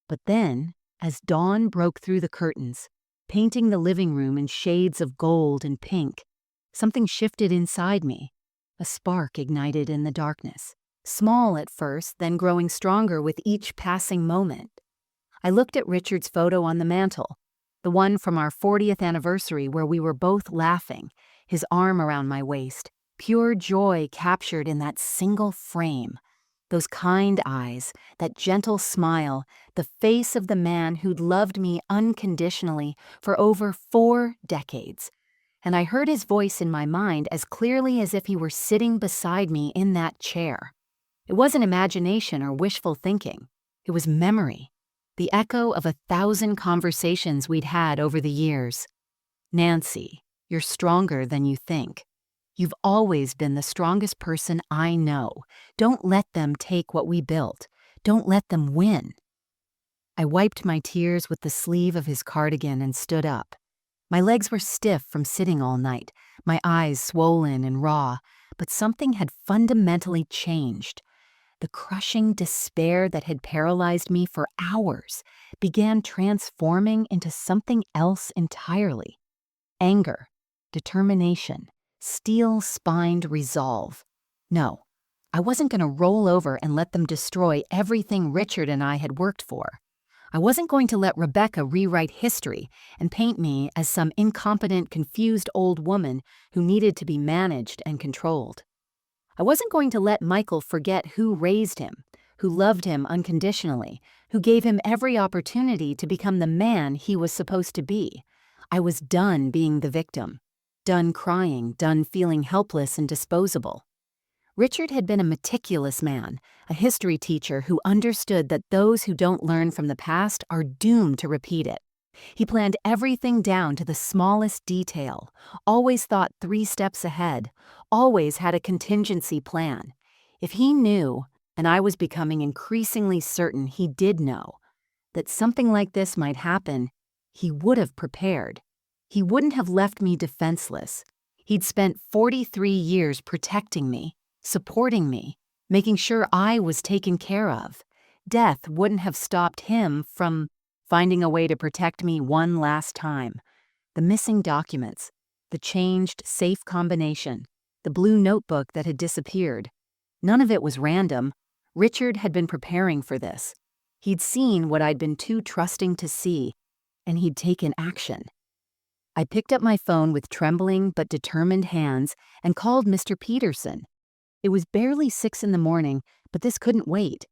[SPEAKER 1] But then, as dawn broke through the curtains, painting the living room in shades of gold and pink, something shifted inside me. A spark ignited in the darkness. Small at first, then growing stronger with each passing moment. I looked at Richard's photo on the mantel, the one from our 40th anniversary where we were both laughing, his arm around my waist, pure joy captured in that single frame. Those kind eyes, that gentle smile, the face of the man who'd loved me unconditionally for over 4 decades. And I heard his voice in my mind as clearly as if he were sitting beside me in that chair. It wasn't imagination or wishful thinking. It was memory, the echo of 1,000 conversations we'd had over the years. "Nancy, you're stronger than you think. You've always been the strongest person I know. Don't let them take what we built. Don't let them win." I wiped my tears with the sleeve of his cardigan and stood up. My legs were stiff from sitting all night, my eyes swollen and raw, but something had fundamentally changed. The crushing despair that had paralyzed me for hours began transforming into something else entirely. Anger, determination, steel-spined resolve. No, I wasn't going to roll over and let them destroy everything Richard and I had worked for. I wasn't going to let Rebecca rewrite history and paint me as some incompetent, confused old woman who needed to be managed and controlled. I wasn't going to let Michael forget who raised him, who loved him unconditionally, who gave him every opportunity to become the man he was supposed to be. I was done being the victim, done crying, done feeling helpless and disposable. Richard had been a meticulous man, a history teacher who understood that those who don't learn from the past are doomed to repeat it. He planned everything down to the smallest detail, always thought 3 steps ahead, always had a contingency plan. If he knew, and I was becoming increasingly certain he did know, that something like this might happen, he would have prepared. He wouldn't have left me defenseless. He'd spent 43 years protecting me, supporting me, making sure I was taken care of. Death wouldn't have stopped him from finding a way to protect me one last time. The missing documents, the changed safe combination, the blue notebook that had disappeared. None of it was random. Richard had been preparing for this. He'd seen what I'd been too trusting to see, and he'd taken action. I picked up my phone with trembling but determined hands and called Mr. Peterson. It was barely 6 in the morning, but this couldn't wait.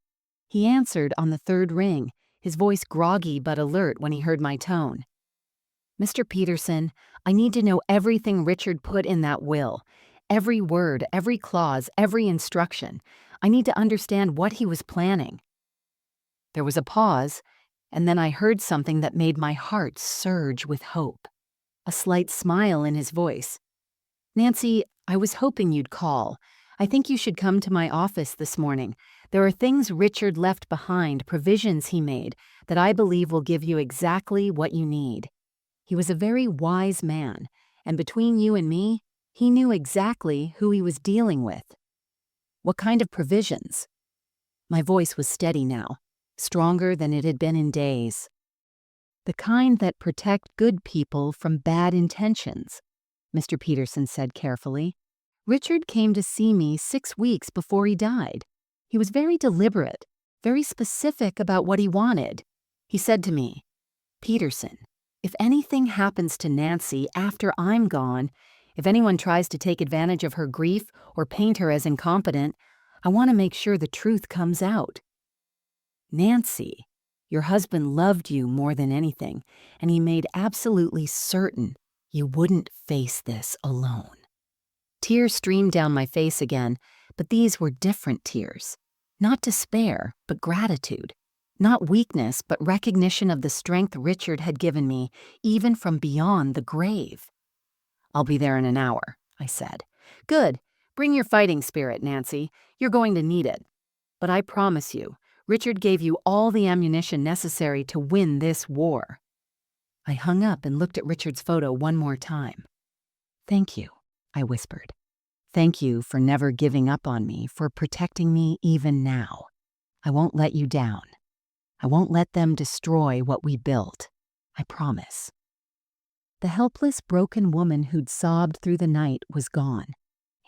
[SPEAKER 1] He answered on the 3rd ring, his voice groggy but alert when he heard my tone. "Mr. Peterson, I need to know everything Richard put in that will. Every word, every clause, every instruction. I need to understand what he was planning." There was a pause, and then I heard something that made my heart surge with hope. A slight smile in his voice. "Nancy, I was hoping you'd call. I think you should come to my office this morning. There are things Richard left behind, provisions he made, that I believe will give you exactly what you need. He was a very wise man, and between you and me, he knew exactly who he was dealing with." "What kind of provisions?" My voice was steady now, stronger than it had been in days. "The kind that protect good people from bad intentions," Mr. Peterson said carefully. "Richard came to see me 6 weeks before he died. He was very deliberate, very specific about what he wanted. He said to me, 'Peterson, if anything happens to Nancy after I'm gone, if anyone tries to take advantage of her grief or paint her as incompetent, I want to make sure the truth comes out. Nancy, your husband loved you more than anything, and he made absolutely certain you wouldn't face this alone.'" Tears streamed down my face again, but these were different tears. Not despair, but gratitude. Not weakness, but recognition of the strength Richard had given me, even from beyond the grave. "I'll be there in an hour," I said. "Good. Bring your fighting spirit, Nancy. You're going to need it. But I promise you, Richard gave you all the ammunition necessary to win this war." I hung up and looked at Richard's photo one more time. "Thank you," I whispered. "Thank you for never giving up on me, for protecting me even now. I won't let you down. I won't let them destroy what we built. I promise." The helpless, broken woman who'd sobbed through the night was gone.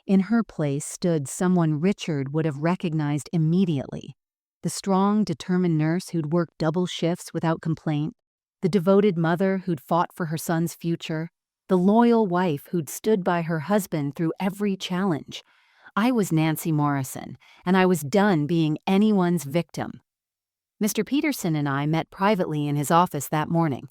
[SPEAKER 1] In her place stood someone Richard would have recognized immediately. The strong, determined nurse who'd worked double shifts without complaint, the devoted mother who'd fought for her son's future, the loyal wife who'd stood by her husband through every challenge. I was Nancy Morrison, and I was done being anyone's victim. Mr. Peterson and I met privately in his office that morning.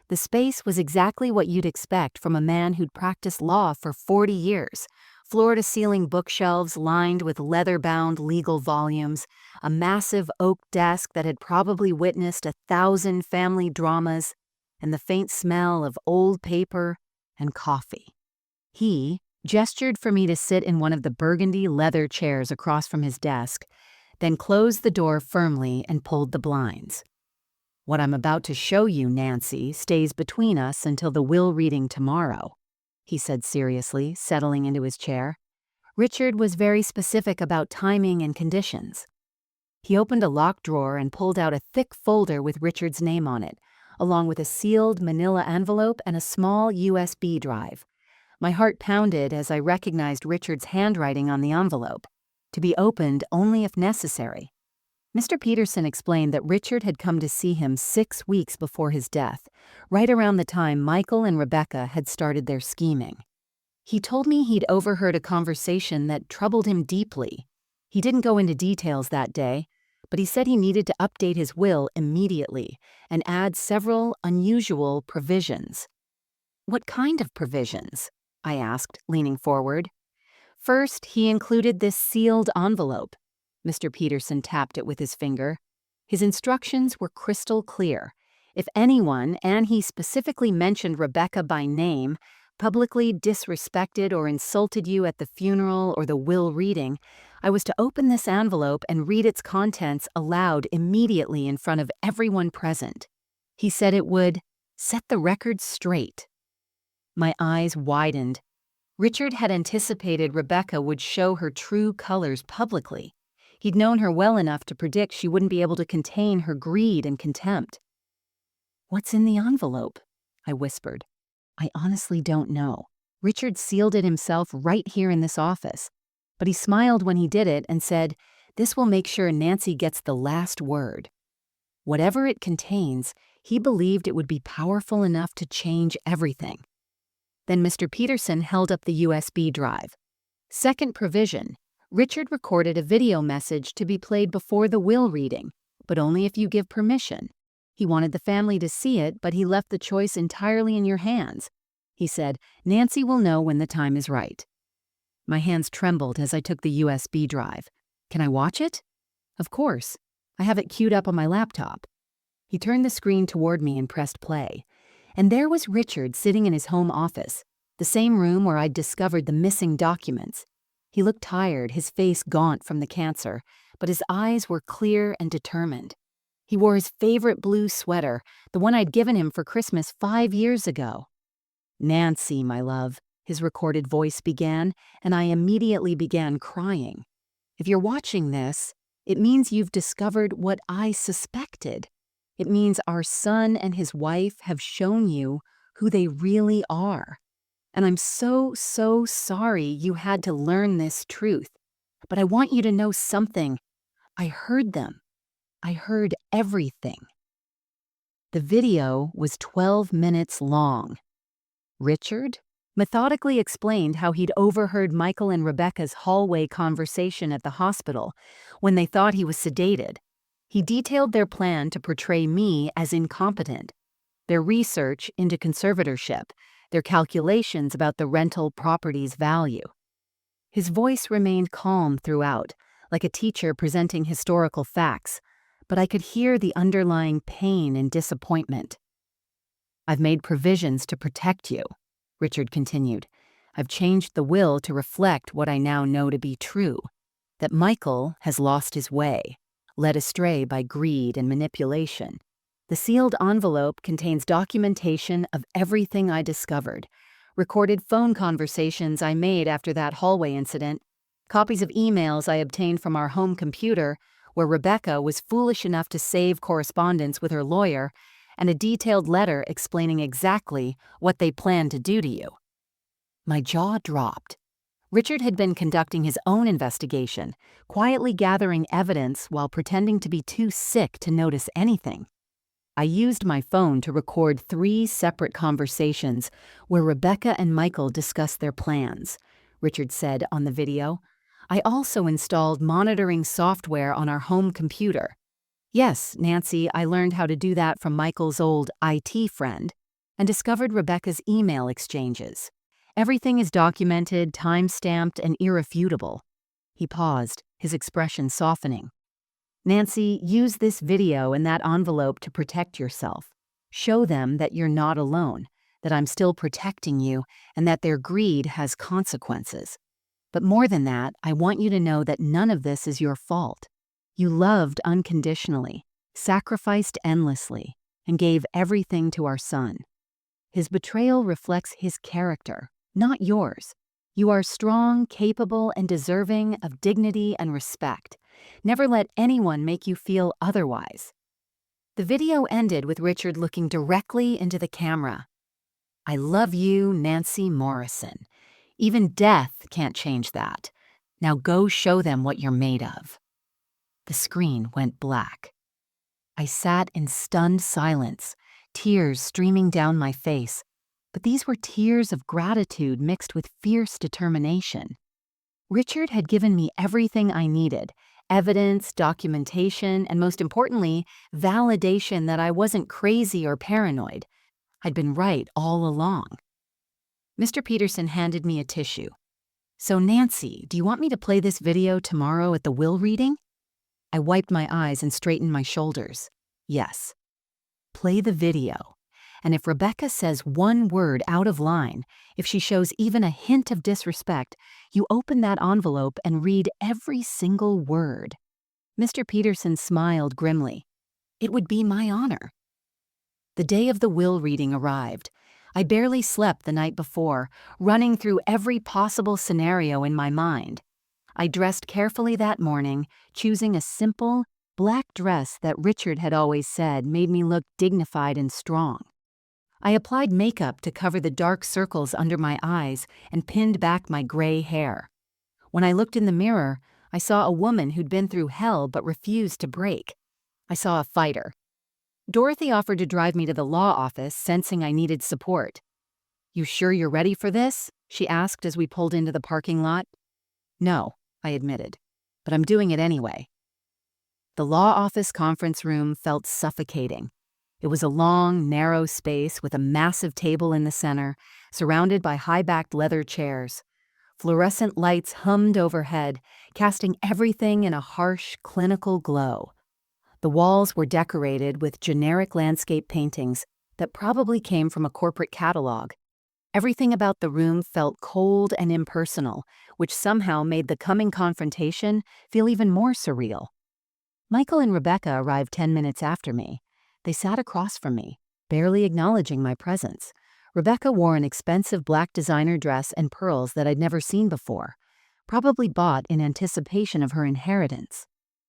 [SPEAKER 1] The space was exactly what you'd expect from a man who'd practiced law for 40 years. Floor-to-ceiling bookshelves lined with leather-bound legal volumes, a massive oak desk that had probably witnessed 1,000 family dramas, and the faint smell of old paper and coffee. He gestured for me to sit in one of the burgundy leather chairs across from his desk, then closed the door firmly and pulled the blinds. "What I'm about to show you, Nancy, stays between us until the will reading tomorrow," he said seriously, settling into his chair. Richard was very specific about timing and conditions. He opened a locked drawer and pulled out a thick folder with Richard's name on it, along with a sealed manila envelope and a small USB drive. My heart pounded as I recognized Richard's handwriting on the envelope, to be opened only if necessary. Mr. Peterson explained that Richard had come to see him 6 weeks before his death, right around the time Michael and Rebecca had started their scheming. He told me he'd overheard a conversation that troubled him deeply. He didn't go into details that day, but he said he needed to update his will immediately and add several unusual provisions. What kind of provisions? I asked, leaning forward. First, he included this sealed envelope. Mr. Peterson tapped it with his finger. His instructions were crystal clear. If anyone, and he specifically mentioned Rebecca by name, publicly disrespected or insulted you at the funeral or the will reading, I was to open this envelope and read its contents aloud immediately in front of everyone present. He said it would set the record straight. My eyes widened. Richard had anticipated Rebecca would show her true colors publicly. He'd known her well enough to predict she wouldn't be able to contain her greed and contempt. "What's in the envelope?" I whispered. "I honestly don't know. Richard sealed it himself right here in this office. But he smiled when he did it and said, 'This will make sure Nancy gets the last word.' Whatever it contains, he believed it would be powerful enough to change everything." Then Mr. Peterson held up the USB drive. Second provision, Richard recorded a video message to be played before the will reading, but only if you give permission. He wanted the family to see it, but he left the choice entirely in your hands. He said, "Nancy will know when the time is right." My hands trembled as I took the USB drive. "Can I watch it?" "Of course. I have it queued up on my laptop." He turned the screen toward me and pressed play. And there was Richard sitting in his home office, the same room where I'd discovered the missing documents. He looked tired, his face gaunt from the cancer, but his eyes were clear and determined. He wore his favorite blue sweater, the one I'd given him for Christmas 5 years ago. "Nancy, my love," his recorded voice began, and I immediately began crying. "If you're watching this, it means you've discovered what I suspected. It means our son and his wife have shown you who they really are. And I'm so sorry you had to learn this truth. But I want you to know something. I heard them. I heard everything." The video was 12 minutes long. Richard methodically explained how he'd overheard Michael and Rebecca's hallway conversation at the hospital when they thought he was sedated. He detailed their plan to portray me as incompetent, their research into conservatorship, their calculations about the rental property's value. His voice remained calm throughout, like a teacher presenting historical facts, but I could hear the underlying pain and disappointment. "I've made provisions to protect you," Richard continued. "I've changed the will to reflect what I now know to be true, that Michael has lost his way, led astray by greed and manipulation. The sealed envelope contains documentation of everything I discovered, recorded phone conversations I made after that hallway incident, copies of emails I obtained from our home computer where Rebecca was foolish enough to save correspondence with her lawyer, and a detailed letter explaining exactly what they planned to do to you." My jaw dropped. Richard had been conducting his own investigation, quietly gathering evidence while pretending to be too sick to notice anything. I used my phone to record 3 separate conversations where Rebecca and Michael discussed their plans, Richard said on the video. "I also installed monitoring software on our home computer. Yes, Nancy, I learned how to do that from Michael's old IT friend, and discovered Rebecca's email exchanges. Everything is documented, time-stamped, and irrefutable." He paused, his expression softening. "Nancy, use this video and that envelope to protect yourself. Show them that you're not alone, that I'm still protecting you, and that their greed has consequences. But more than that, I want you to know that none of this is your fault. You loved unconditionally, sacrificed endlessly, and gave everything to our son. His betrayal reflects his character, not yours. You are strong, capable, and deserving of dignity and respect. Never let anyone make you feel otherwise." The video ended with Richard looking directly into the camera. "I love you, Nancy Morrison. Even death can't change that. Now go show them what you're made of." The screen went black. I sat in stunned silence, tears streaming down my face, but these were tears of gratitude mixed with fierce determination. Richard had given me everything I needed, Evidence, documentation, and most importantly, validation that I wasn't crazy or paranoid. I'd been right all along. Mr. Peterson handed me a tissue. "So Nancy, do you want me to play this video tomorrow at the will reading?" I wiped my eyes and straightened my shoulders. Yes. Play the video. And if Rebecca says one word out of line, if she shows even a hint of disrespect, you open that envelope and read every single word. Mr. Peterson smiled grimly. It would be my honor. The day of the will reading arrived. I barely slept the night before, running through every possible scenario in my mind. I dressed carefully that morning, choosing a simple, black dress that Richard had always said made me look dignified and strong. I applied makeup to cover the dark circles under my eyes and pinned back my gray hair. When I looked in the mirror, I saw a woman who'd been through hell but refused to break. I saw a fighter. Dorothy offered to drive me to the law office, sensing I needed support. "You sure you're ready for this?" she asked as we pulled into the parking lot. "No," I admitted, "but I'm doing it anyway." The law office conference room felt suffocating. It was a long, narrow space with a massive table in the center, surrounded by high-backed leather chairs. Fluorescent lights hummed overhead, casting everything in a harsh, clinical glow. The walls were decorated with generic landscape paintings that probably came from a corporate catalog. Everything about the room felt cold and impersonal, which somehow made the coming confrontation feel even more surreal. Michael and Rebecca arrived 10 minutes after me. They sat across from me, barely acknowledging my presence. Rebecca wore an expensive black designer dress and pearls that I'd never seen before, probably bought in anticipation of her inheritance.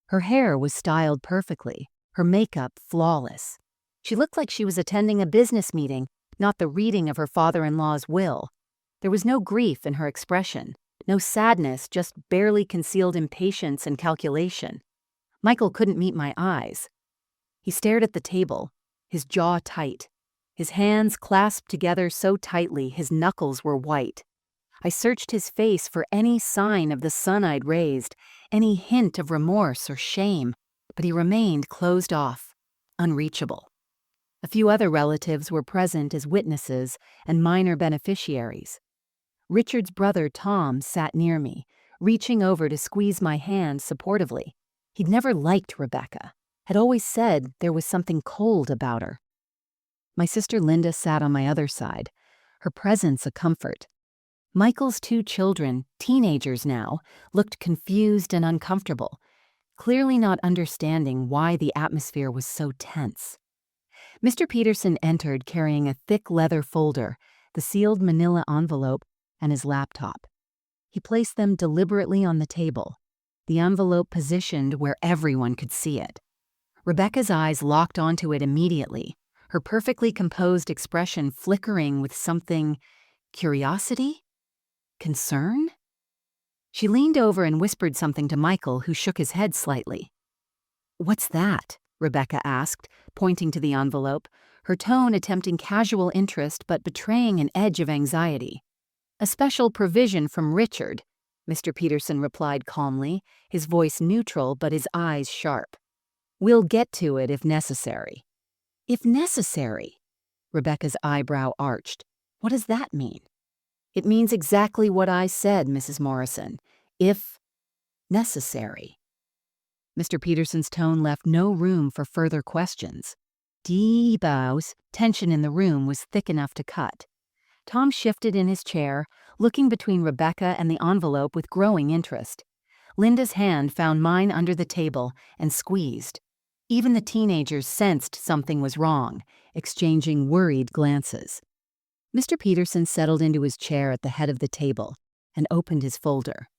[SPEAKER 1] Her hair was styled perfectly, her makeup flawless. She looked like she was attending a business meeting, not the reading of her father-in-law's will. There was no grief in her expression, no sadness, just barely concealed impatience and calculation. Michael couldn't meet my eyes. He stared at the table, his jaw tight, his hands clasped together so tightly his knuckles were white. I searched his face for any sign of the sun I'd raised, any hint of remorse or shame, but he remained closed off, unreachable. A few other relatives were present as witnesses and minor beneficiaries. Richard's brother Tom sat near me, reaching over to squeeze my hand supportively. He'd never liked Rebecca, had always said there was something cold about her. My sister Linda sat on my other side, her presence a comfort. Michael's 2 children, teenagers now, looked confused and uncomfortable, clearly not understanding why the atmosphere was so tense. Mr. Peterson entered carrying a thick leather folder, the sealed manila envelope, and his laptop. He placed them deliberately on the table, the envelope positioned where everyone could see it. Rebecca's eyes locked onto it immediately, her perfectly composed expression flickering with something, curiosity? Concern? She leaned over and whispered something to Michael, who shook his head slightly. "What's that?" Rebecca asked, pointing to the envelope, her tone attempting casual interest but betraying an edge of anxiety. "A special provision from Richard," Mr. Peterson replied calmly, his voice neutral but his eyes sharp. "We'll get to it if necessary." "If necessary?" Rebecca's eyebrow arched. "What does that mean?" "It means exactly what I said, Mrs. Morrison. If necessary." Mr. Peterson's tone left no room for further questions. Deep bows, tension in the room was thick enough to cut. Tom shifted in his chair, looking between Rebecca and the envelope with growing interest. Linda's hand found mine under the table and squeezed. Even the teenagers sensed something was wrong, exchanging worried glances. Mr. Peterson settled into his chair at the head of the table and opened his folder.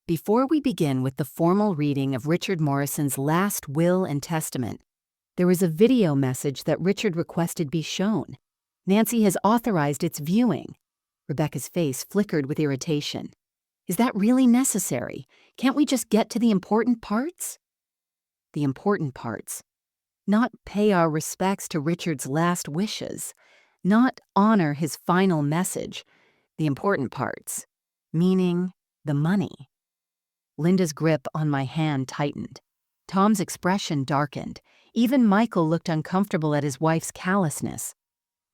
[SPEAKER 1] "Before we begin with the formal reading of Richard Morrison's last will and testament, there was a video message that Richard requested be shown. Nancy has authorized its viewing." Rebecca's face flickered with irritation. "Is that really necessary? Can't we just get to the important parts?" The important parts. Not pay our respects to Richard's last wishes. Not honor his final message. The important parts. Meaning the money. Linda's grip on my hand tightened. Tom's expression darkened. Even Michael looked uncomfortable at his wife's callousness.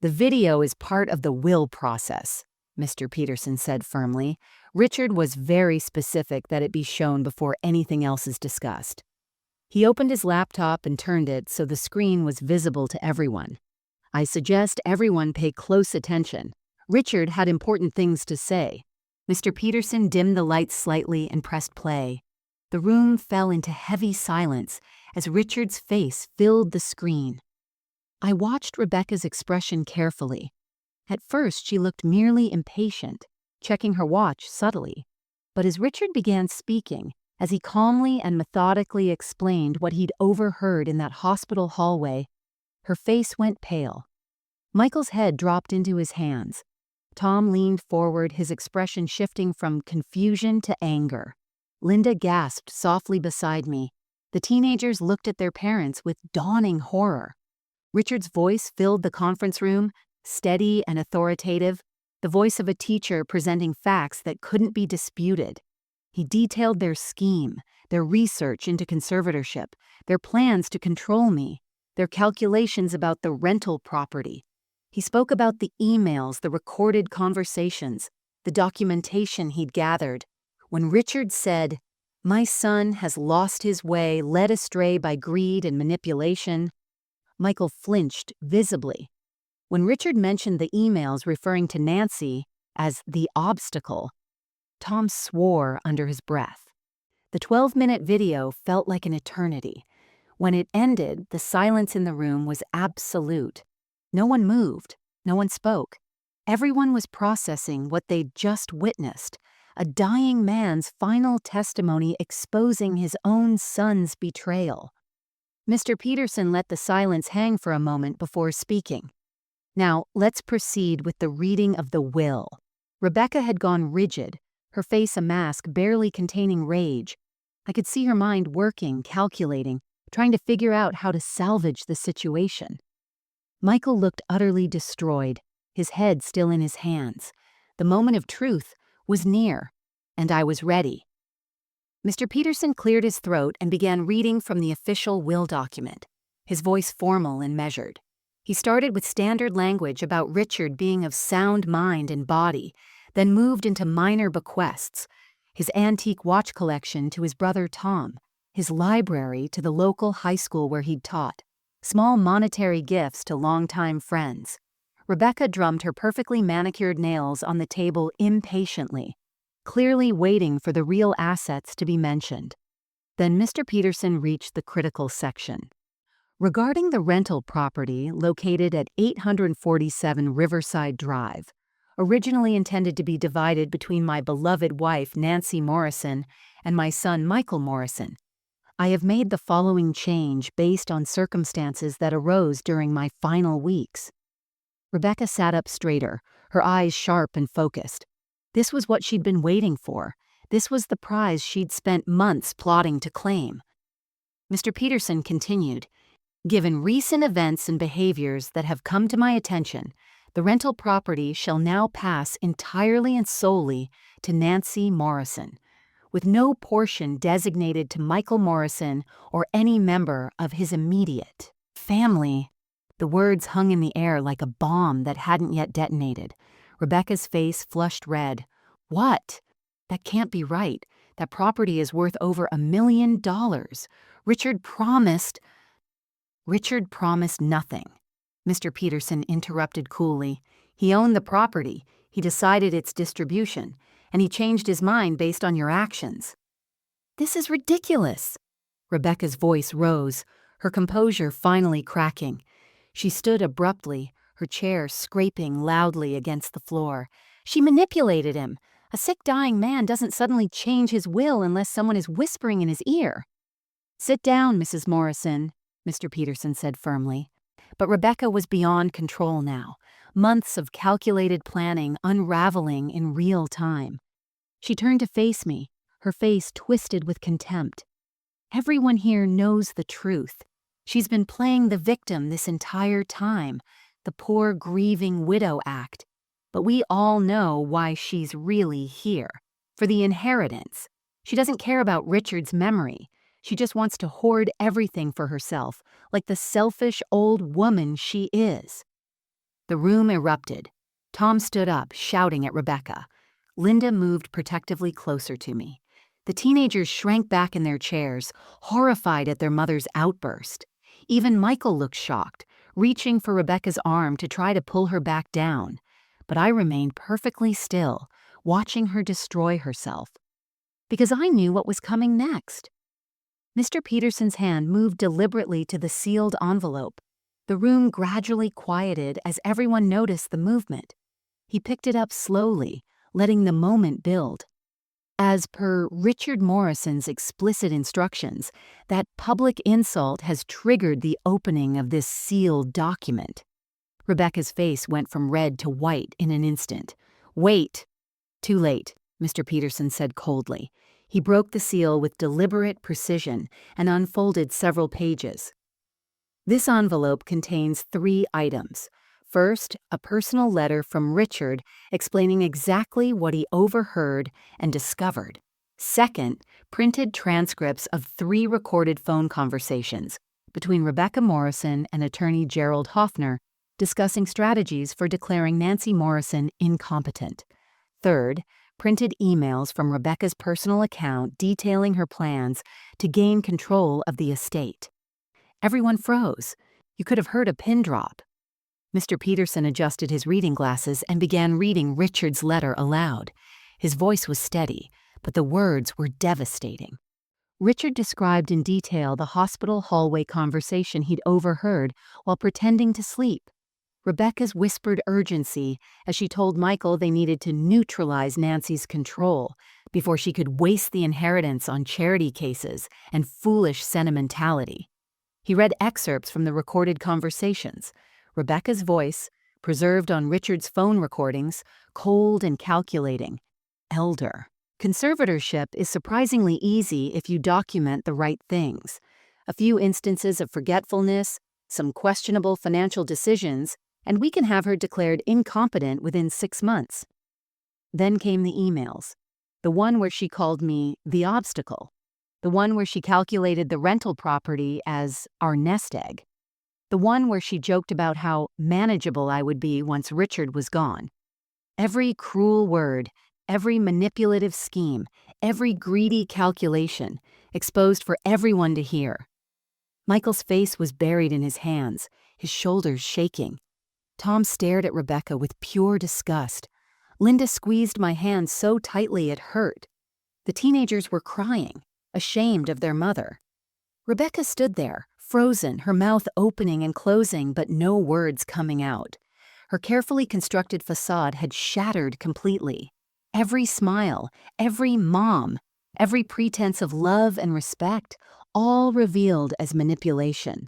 [SPEAKER 1] "The video is part of the will process," Mr. Peterson said firmly. "Richard was very specific that it be shown before anything else is discussed." He opened his laptop and turned it so the screen was visible to everyone. "I suggest everyone pay close attention. Richard had important things to say." Mr. Peterson dimmed the lights slightly and pressed play. The room fell into heavy silence as Richard's face filled the screen. I watched Rebecca's expression carefully. At first, she looked merely impatient, checking her watch subtly. But as Richard began speaking, as he calmly and methodically explained what he'd overheard in that hospital hallway, her face went pale. Michael's head dropped into his hands. Tom leaned forward, his expression shifting from confusion to anger. Linda gasped softly beside me. The teenagers looked at their parents with dawning horror. Richard's voice filled the conference room, steady and authoritative, the voice of a teacher presenting facts that couldn't be disputed. He detailed their scheme, their research into conservatorship, their plans to control me, their calculations about the rental property. He spoke about the emails, the recorded conversations, the documentation he'd gathered. When Richard said, "My son has lost his way, led astray by greed and manipulation," Michael flinched visibly. When Richard mentioned the emails referring to Nancy as the obstacle, Tom swore under his breath. The 12-minute video felt like an eternity. When it ended, the silence in the room was absolute. No one moved. No one spoke. Everyone was processing what they'd just witnessed, a dying man's final testimony exposing his own son's betrayal. Mr. Peterson let the silence hang for a moment before speaking. "Now, let's proceed with the reading of the will." Rebecca had gone rigid, her face a mask barely containing rage. I could see her mind working, calculating, trying to figure out how to salvage the situation. Michael looked utterly destroyed, his head still in his hands. The moment of truth was near, and I was ready. Mr. Peterson cleared his throat and began reading from the official will document, his voice formal and measured. He started with standard language about Richard being of sound mind and body, then moved into minor bequests, his antique watch collection to his brother Tom, his library to the local high school where he'd taught, small monetary gifts to longtime friends. Rebecca drummed her perfectly manicured nails on the table impatiently, clearly waiting for the real assets to be mentioned. Then Mr. Peterson reached the critical section. Regarding the rental property located at 847 Riverside Drive, originally intended to be divided between my beloved wife Nancy Morrison and my son Michael Morrison, I have made the following change based on circumstances that arose during my final weeks. Rebecca sat up straighter, her eyes sharp and focused. This was what she'd been waiting for. This was the prize she'd spent months plotting to claim. Mr. Peterson continued, "Given recent events and behaviors that have come to my attention, the rental property shall now pass entirely and solely to Nancy Morrison, with no portion designated to Michael Morrison or any member of his immediate family." The words hung in the air like a bomb that hadn't yet detonated. Rebecca's face flushed red. "What? That can't be right. That property is worth over $1 million. Richard promised nothing." Mr. Peterson interrupted coolly. "He owned the property. He decided its distribution. And he changed his mind based on your actions." "This is ridiculous." Rebecca's voice rose, her composure finally cracking. She stood abruptly, her chair scraping loudly against the floor. "She manipulated him. A sick, dying man doesn't suddenly change his will unless someone is whispering in his ear." "Sit down, Mrs. Morrison," Mr. Peterson said firmly. But Rebecca was beyond control now, months of calculated planning unraveling in real time. She turned to face me, her face twisted with contempt. "Everyone here knows the truth. She's been playing the victim this entire time, the poor grieving widow act. But we all know why she's really here. For the inheritance. She doesn't care about Richard's memory. She just wants to hoard everything for herself, like the selfish old woman she is. The room erupted. Tom stood up, shouting at Rebecca. Linda moved protectively closer to me. The teenagers shrank back in their chairs, horrified at their mother's outburst. Even Michael looked shocked, reaching for Rebecca's arm to try to pull her back down. But I remained perfectly still, watching her destroy herself. Because I knew what was coming next. Mr. Peterson's hand moved deliberately to the sealed envelope. The room gradually quieted as everyone noticed the movement. He picked it up slowly, letting the moment build. As per Richard Morrison's explicit instructions, that public insult has triggered the opening of this sealed document. Rebecca's face went from red to white in an instant. "Wait!" "Too late," Mr. Peterson said coldly. He broke the seal with deliberate precision and unfolded several pages. This envelope contains 3 items. First, a personal letter from Richard explaining exactly what he overheard and discovered. Second, printed transcripts of 3 recorded phone conversations between Rebecca Morrison and attorney Gerald Hoffner discussing strategies for declaring Nancy Morrison incompetent. Third, printed emails from Rebecca's personal account detailing her plans to gain control of the estate. Everyone froze. You could have heard a pin drop. Mr. Peterson adjusted his reading glasses and began reading Richard's letter aloud. His voice was steady, but the words were devastating. Richard described in detail the hospital hallway conversation he'd overheard while pretending to sleep. Rebecca's whispered urgency as she told Michael they needed to neutralize Nancy's control before she could waste the inheritance on charity cases and foolish sentimentality. He read excerpts from the recorded conversations. Rebecca's voice, preserved on Richard's phone recordings, cold and calculating. Elder. Conservatorship is surprisingly easy if you document the right things. A few instances of forgetfulness, some questionable financial decisions, and we can have her declared incompetent within 6 months. Then came the emails. The one where she called me the obstacle. The one where she calculated the rental property as our nest egg. The one where she joked about how manageable I would be once Richard was gone. Every cruel word, every manipulative scheme, every greedy calculation, exposed for everyone to hear. Michael's face was buried in his hands, his shoulders shaking. Tom stared at Rebecca with pure disgust. Linda squeezed my hand so tightly it hurt. The teenagers were crying, ashamed of their mother. Rebecca stood there, frozen, her mouth opening and closing, but no words coming out. Her carefully constructed facade had shattered completely. Every smile, every mom, every pretense of love and respect, all revealed as manipulation.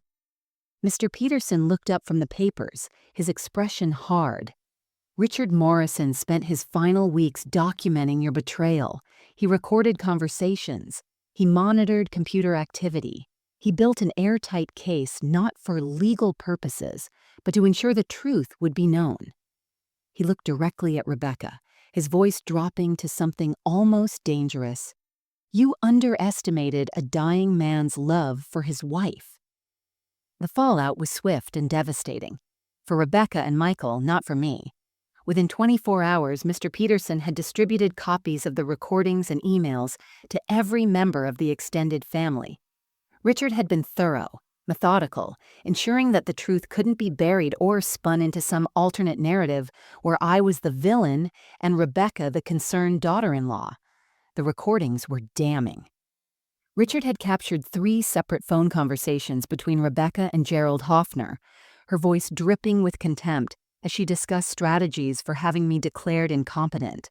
[SPEAKER 1] Mr. Peterson looked up from the papers, his expression hard. Richard Morrison spent his final weeks documenting your betrayal. He recorded conversations. He monitored computer activity. He built an airtight case not for legal purposes, but to ensure the truth would be known. He looked directly at Rebecca, his voice dropping to something almost dangerous. You underestimated a dying man's love for his wife. The fallout was swift and devastating. For Rebecca and Michael, not for me. Within 24 hours, Mr. Peterson had distributed copies of the recordings and emails to every member of the extended family. Richard had been thorough, methodical, ensuring that the truth couldn't be buried or spun into some alternate narrative where I was the villain and Rebecca the concerned daughter-in-law. The recordings were damning. Richard had captured 3 separate phone conversations between Rebecca and Gerald Hoffner, her voice dripping with contempt as she discussed strategies for having me declared incompetent.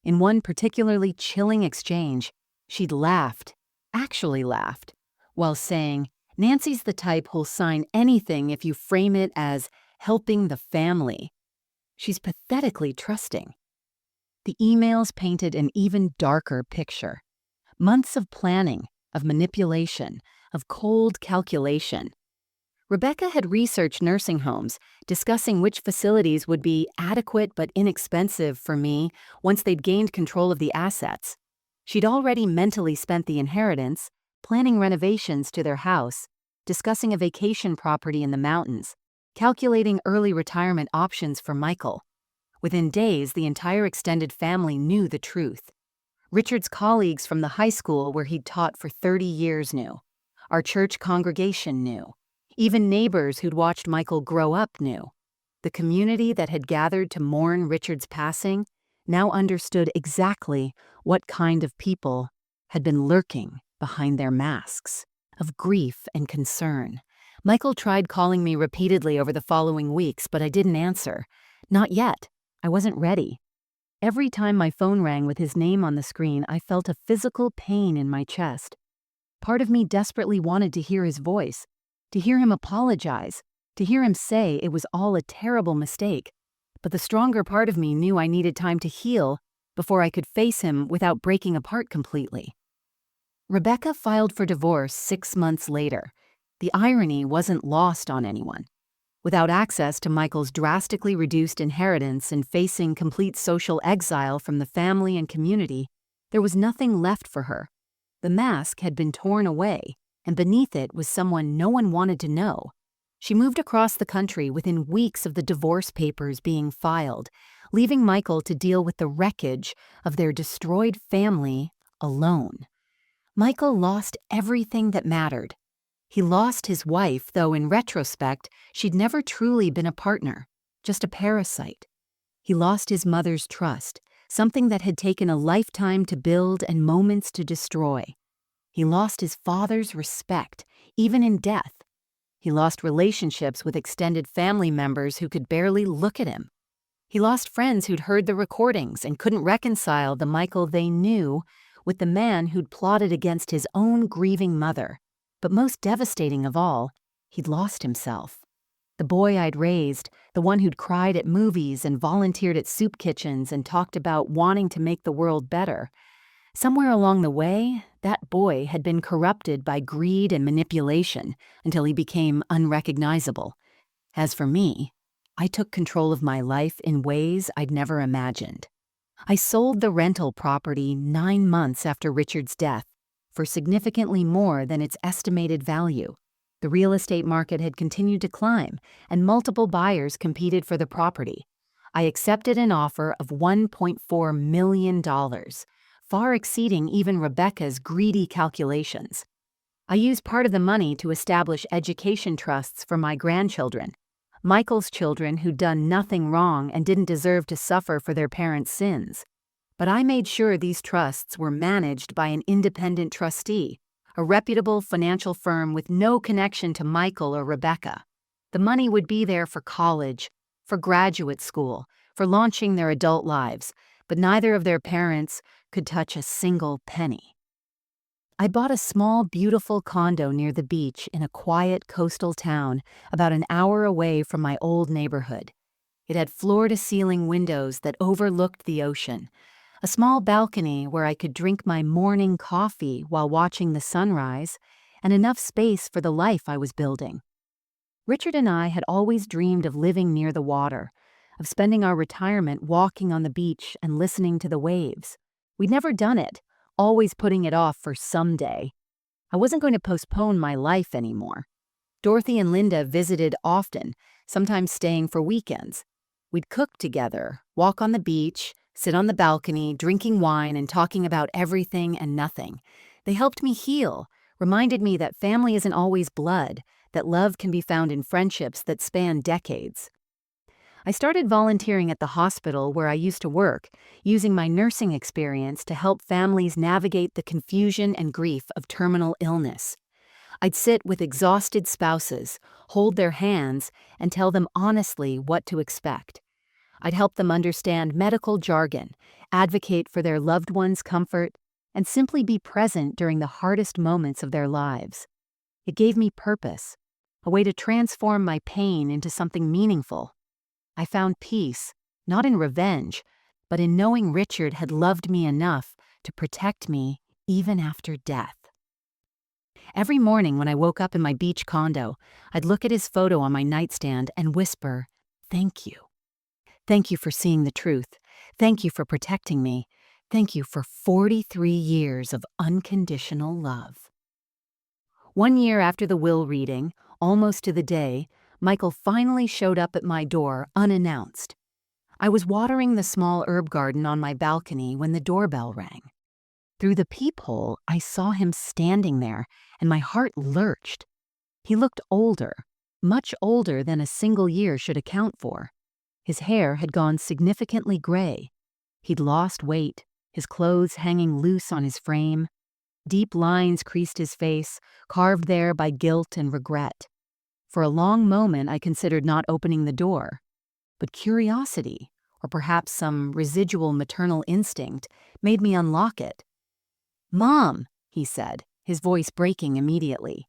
[SPEAKER 1] In one particularly chilling exchange, she'd laughed, actually laughed, while saying, "Nancy's the type who'll sign anything if you frame it as helping the family." She's pathetically trusting. The emails painted an even darker picture. Months of planning, of manipulation, of cold calculation. Rebecca had researched nursing homes, discussing which facilities would be adequate but inexpensive for me once they'd gained control of the assets. She'd already mentally spent the inheritance, planning renovations to their house, discussing a vacation property in the mountains, calculating early retirement options for Michael. Within days, the entire extended family knew the truth. Richard's colleagues from the high school where he'd taught for 30 years knew. Our church congregation knew. Even neighbors who'd watched Michael grow up knew. The community that had gathered to mourn Richard's passing now understood exactly what kind of people had been lurking behind their masks of grief and concern. Michael tried calling me repeatedly over the following weeks, but I didn't answer. Not yet. I wasn't ready. Every time my phone rang with his name on the screen, I felt a physical pain in my chest. Part of me desperately wanted to hear his voice, to hear him apologize, to hear him say it was all a terrible mistake. But the stronger part of me knew I needed time to heal before I could face him without breaking apart completely. Rebecca filed for divorce 6 months later. The irony wasn't lost on anyone. Without access to Michael's drastically reduced inheritance and facing complete social exile from the family and community, there was nothing left for her. The mask had been torn away, and beneath it was someone no one wanted to know. She moved across the country within weeks of the divorce papers being filed, leaving Michael to deal with the wreckage of their destroyed family alone. Michael lost everything that mattered. He lost his wife, though in retrospect, she'd never truly been a partner, just a parasite. He lost his mother's trust, something that had taken a lifetime to build and moments to destroy. He lost his father's respect, even in death. He lost relationships with extended family members who could barely look at him. He lost friends who'd heard the recordings and couldn't reconcile the Michael they knew with the man who'd plotted against his own grieving mother. But most devastating of all, he'd lost himself. The boy I'd raised, the one who'd cried at movies and volunteered at soup kitchens and talked about wanting to make the world better. Somewhere along the way, that boy had been corrupted by greed and manipulation until he became unrecognizable. As for me, I took control of my life in ways I'd never imagined. I sold the rental property 9 months after Richard's death for significantly more than its estimated value. The real estate market had continued to climb, and multiple buyers competed for the property. I accepted an offer of $1.4 million, far exceeding even Rebecca's greedy calculations. I used part of the money to establish education trusts for my grandchildren, Michael's children who'd done nothing wrong and didn't deserve to suffer for their parents' sins. But I made sure these trusts were managed by an independent trustee, a reputable financial firm with no connection to Michael or Rebecca. The money would be there for college, for graduate school, for launching their adult lives, but neither of their parents could touch a single penny. I bought a small, beautiful condo near the beach in a quiet coastal town about an hour away from my old neighborhood. It had floor-to-ceiling windows that overlooked the ocean, a small balcony where I could drink my morning coffee while watching the sunrise, and enough space for the life I was building. Richard and I had always dreamed of living near the water, of spending our retirement walking on the beach and listening to the waves. We'd never done it, always putting it off for someday. I wasn't going to postpone my life anymore. Dorothy and Linda visited often, sometimes staying for weekends. We'd cook together, walk on the beach, sit on the balcony, drinking wine and talking about everything and nothing. They helped me heal, reminded me that family isn't always blood, that love can be found in friendships that span decades. I started volunteering at the hospital where I used to work, using my nursing experience to help families navigate the confusion and grief of terminal illness. I'd sit with exhausted spouses, hold their hands, and tell them honestly what to expect. I'd help them understand medical jargon, advocate for their loved ones' comfort, and simply be present during the hardest moments of their lives. It gave me purpose, a way to transform my pain into something meaningful. I found peace, not in revenge, but in knowing Richard had loved me enough to protect me even after death. Every morning when I woke up in my beach condo, I'd look at his photo on my nightstand and whisper, "Thank you. Thank you for seeing the truth. Thank you for protecting me. Thank you for 43 years of unconditional love. 1 year after the will reading, almost to the day, Michael finally showed up at my door unannounced. I was watering the small herb garden on my balcony when the doorbell rang. Through the peephole, I saw him standing there, and my heart lurched. He looked older, much older than a single year should account for. His hair had gone significantly gray. He'd lost weight, his clothes hanging loose on his frame. Deep lines creased his face, carved there by guilt and regret. For a long moment, I considered not opening the door. But curiosity, or perhaps some residual maternal instinct, made me unlock it. "Mom," he said, his voice breaking immediately.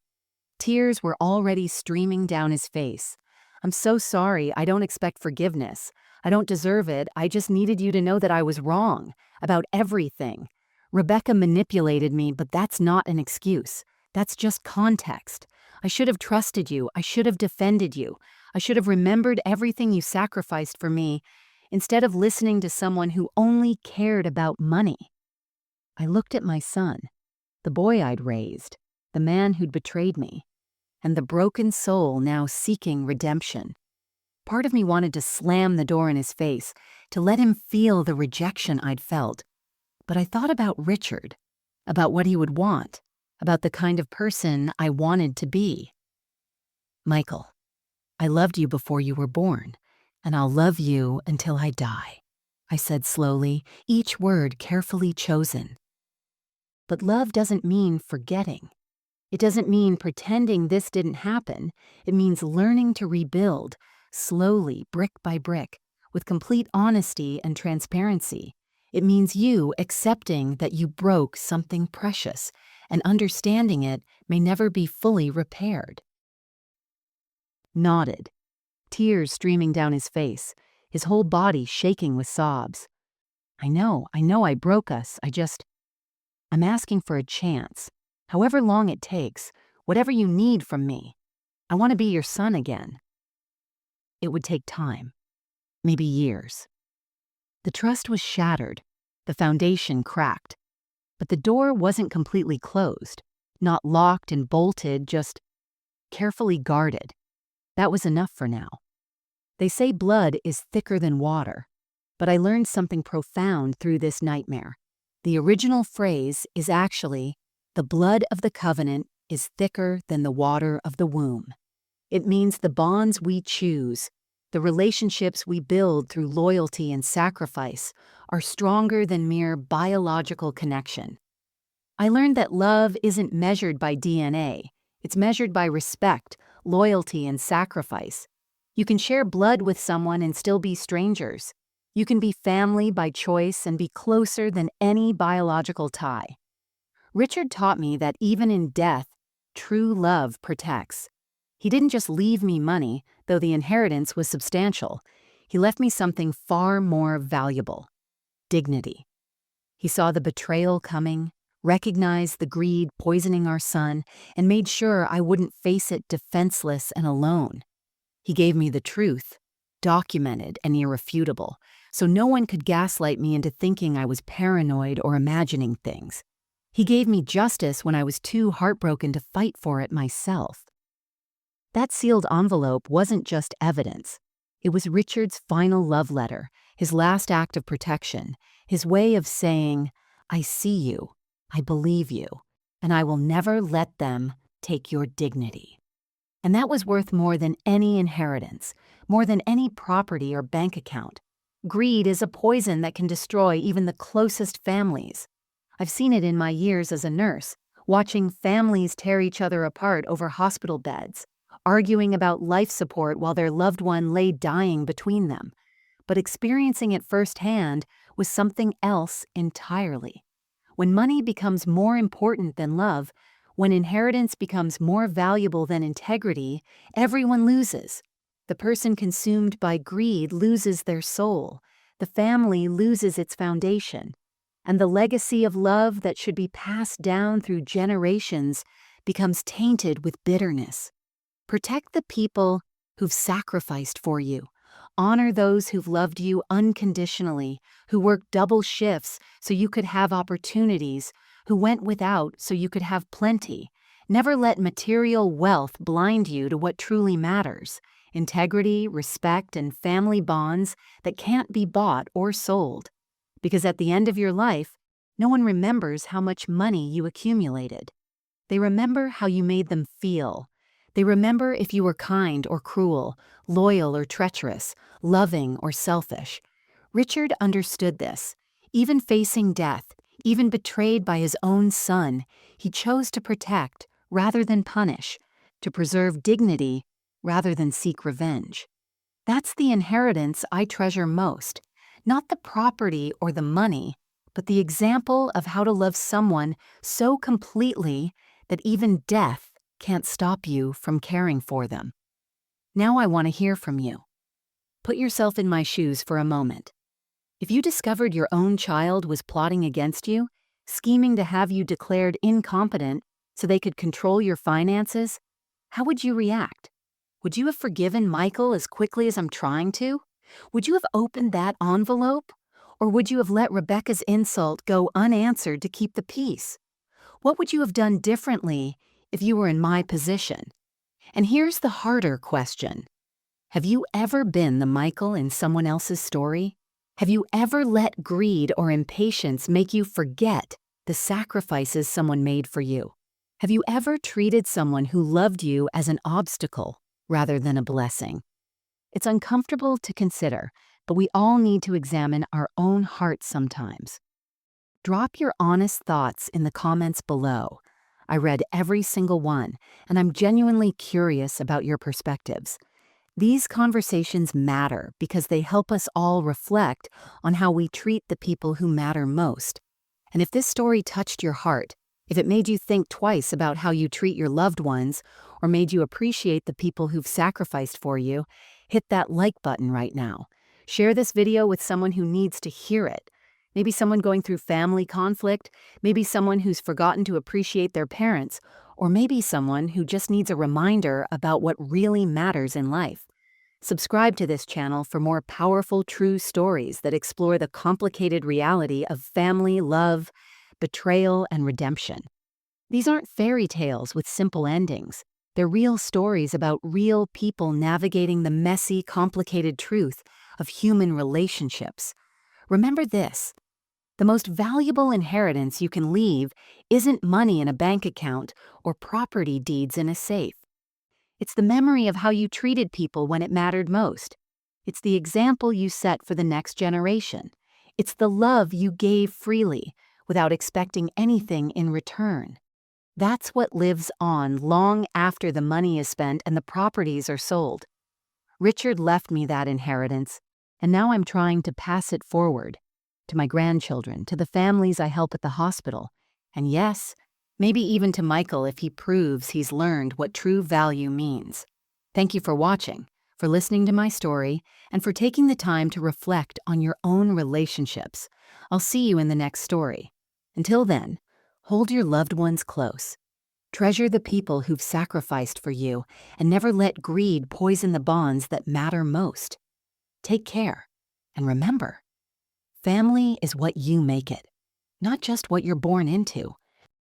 [SPEAKER 1] Tears were already streaming down his face. "I'm so sorry. I don't expect forgiveness. I don't deserve it. I just needed you to know that I was wrong about everything. Rebecca manipulated me, but that's not an excuse. That's just context. I should have trusted you. I should have defended you. I should have remembered everything you sacrificed for me, instead of listening to someone who only cared about money." I looked at my son, the boy I'd raised, the man who'd betrayed me, and the broken soul now seeking redemption. Part of me wanted to slam the door in his face, to let him feel the rejection I'd felt. But I thought about Richard, about what he would want, about the kind of person I wanted to be. "Michael, I loved you before you were born, and I'll love you until I die," I said slowly, each word carefully chosen. But love doesn't mean forgetting. It doesn't mean pretending this didn't happen. It means learning to rebuild, slowly, brick by brick, with complete honesty and transparency. It means you accepting that you broke something precious and understanding it may never be fully repaired. Nodded, tears streaming down his face, his whole body shaking with sobs. I know I broke us. I'm asking for a chance. However long it takes, whatever you need from me. I want to be your son again." It would take time, maybe years. The trust was shattered, the foundation cracked, but the door wasn't completely closed, not locked and bolted, just carefully guarded. That was enough for now. They say blood is thicker than water, but I learned something profound through this nightmare. The original phrase is actually, "The blood of the covenant is thicker than the water of the womb." It means the bonds we choose, the relationships we build through loyalty and sacrifice, are stronger than mere biological connection. I learned that love isn't measured by DNA. It's measured by respect, loyalty, and sacrifice. You can share blood with someone and still be strangers. You can be family by choice and be closer than any biological tie. Richard taught me that even in death, true love protects. He didn't just leave me money, though the inheritance was substantial. He left me something far more valuable: dignity. He saw the betrayal coming, recognized the greed poisoning our son, and made sure I wouldn't face it defenseless and alone. He gave me the truth, documented and irrefutable, so no one could gaslight me into thinking I was paranoid or imagining things. He gave me justice when I was too heartbroken to fight for it myself. That sealed envelope wasn't just evidence. It was Richard's final love letter, his last act of protection, his way of saying, "I see you, I believe you, and I will never let them take your dignity." And that was worth more than any inheritance, more than any property or bank account. Greed is a poison that can destroy even the closest families. I've seen it in my years as a nurse, watching families tear each other apart over hospital beds, arguing about life support while their loved one lay dying between them. But experiencing it firsthand was something else entirely. When money becomes more important than love, when inheritance becomes more valuable than integrity, everyone loses. The person consumed by greed loses their soul, the family loses its foundation, and the legacy of love that should be passed down through generations becomes tainted with bitterness. Protect the people who've sacrificed for you. Honor those who've loved you unconditionally, who worked double shifts so you could have opportunities, who went without so you could have plenty. Never let material wealth blind you to what truly matters: integrity, respect, and family bonds that can't be bought or sold. Because at the end of your life, no one remembers how much money you accumulated. They remember how you made them feel. They remember if you were kind or cruel, loyal or treacherous, loving or selfish. Richard understood this. Even facing death, even betrayed by his own son, he chose to protect rather than punish, to preserve dignity rather than seek revenge. That's the inheritance I treasure most, not the property or the money, but the example of how to love someone so completely that even death can't stop you from caring for them. Now I want to hear from you. Put yourself in my shoes for a moment. If you discovered your own child was plotting against you, scheming to have you declared incompetent so they could control your finances, how would you react? Would you have forgiven Michael as quickly as I'm trying to? Would you have opened that envelope? Or would you have let Rebecca's insult go unanswered to keep the peace? What would you have done differently if you were in my position? And here's the harder question. Have you ever been the Michael in someone else's story? Have you ever let greed or impatience make you forget the sacrifices someone made for you? Have you ever treated someone who loved you as an obstacle rather than a blessing? It's uncomfortable to consider, but we all need to examine our own hearts sometimes. Drop your honest thoughts in the comments below. I read every single one, and I'm genuinely curious about your perspectives. These conversations matter because they help us all reflect on how we treat the people who matter most. And if this story touched your heart, if it made you think twice about how you treat your loved ones, or made you appreciate the people who've sacrificed for you, hit that like button right now. Share this video with someone who needs to hear it. Maybe someone going through family conflict, maybe someone who's forgotten to appreciate their parents, or maybe someone who just needs a reminder about what really matters in life. Subscribe to this channel for more powerful, true stories that explore the complicated reality of family, love, betrayal, and redemption. These aren't fairy tales with simple endings. They're real stories about real people navigating the messy, complicated truth of human relationships. Remember this: the most valuable inheritance you can leave isn't money in a bank account or property deeds in a safe. It's the memory of how you treated people when it mattered most. It's the example you set for the next generation. It's the love you gave freely, without expecting anything in return. That's what lives on long after the money is spent and the properties are sold. Richard left me that inheritance, and now I'm trying to pass it forward to my grandchildren, to the families I help at the hospital, and yes, maybe even to Michael if he proves he's learned what true value means. Thank you for watching, for listening to my story, and for taking the time to reflect on your own relationships. I'll see you in the next story. Until then, hold your loved ones close. Treasure the people who've sacrificed for you, and never let greed poison the bonds that matter most. Take care, and remember, family is what you make it, not just what you're born into.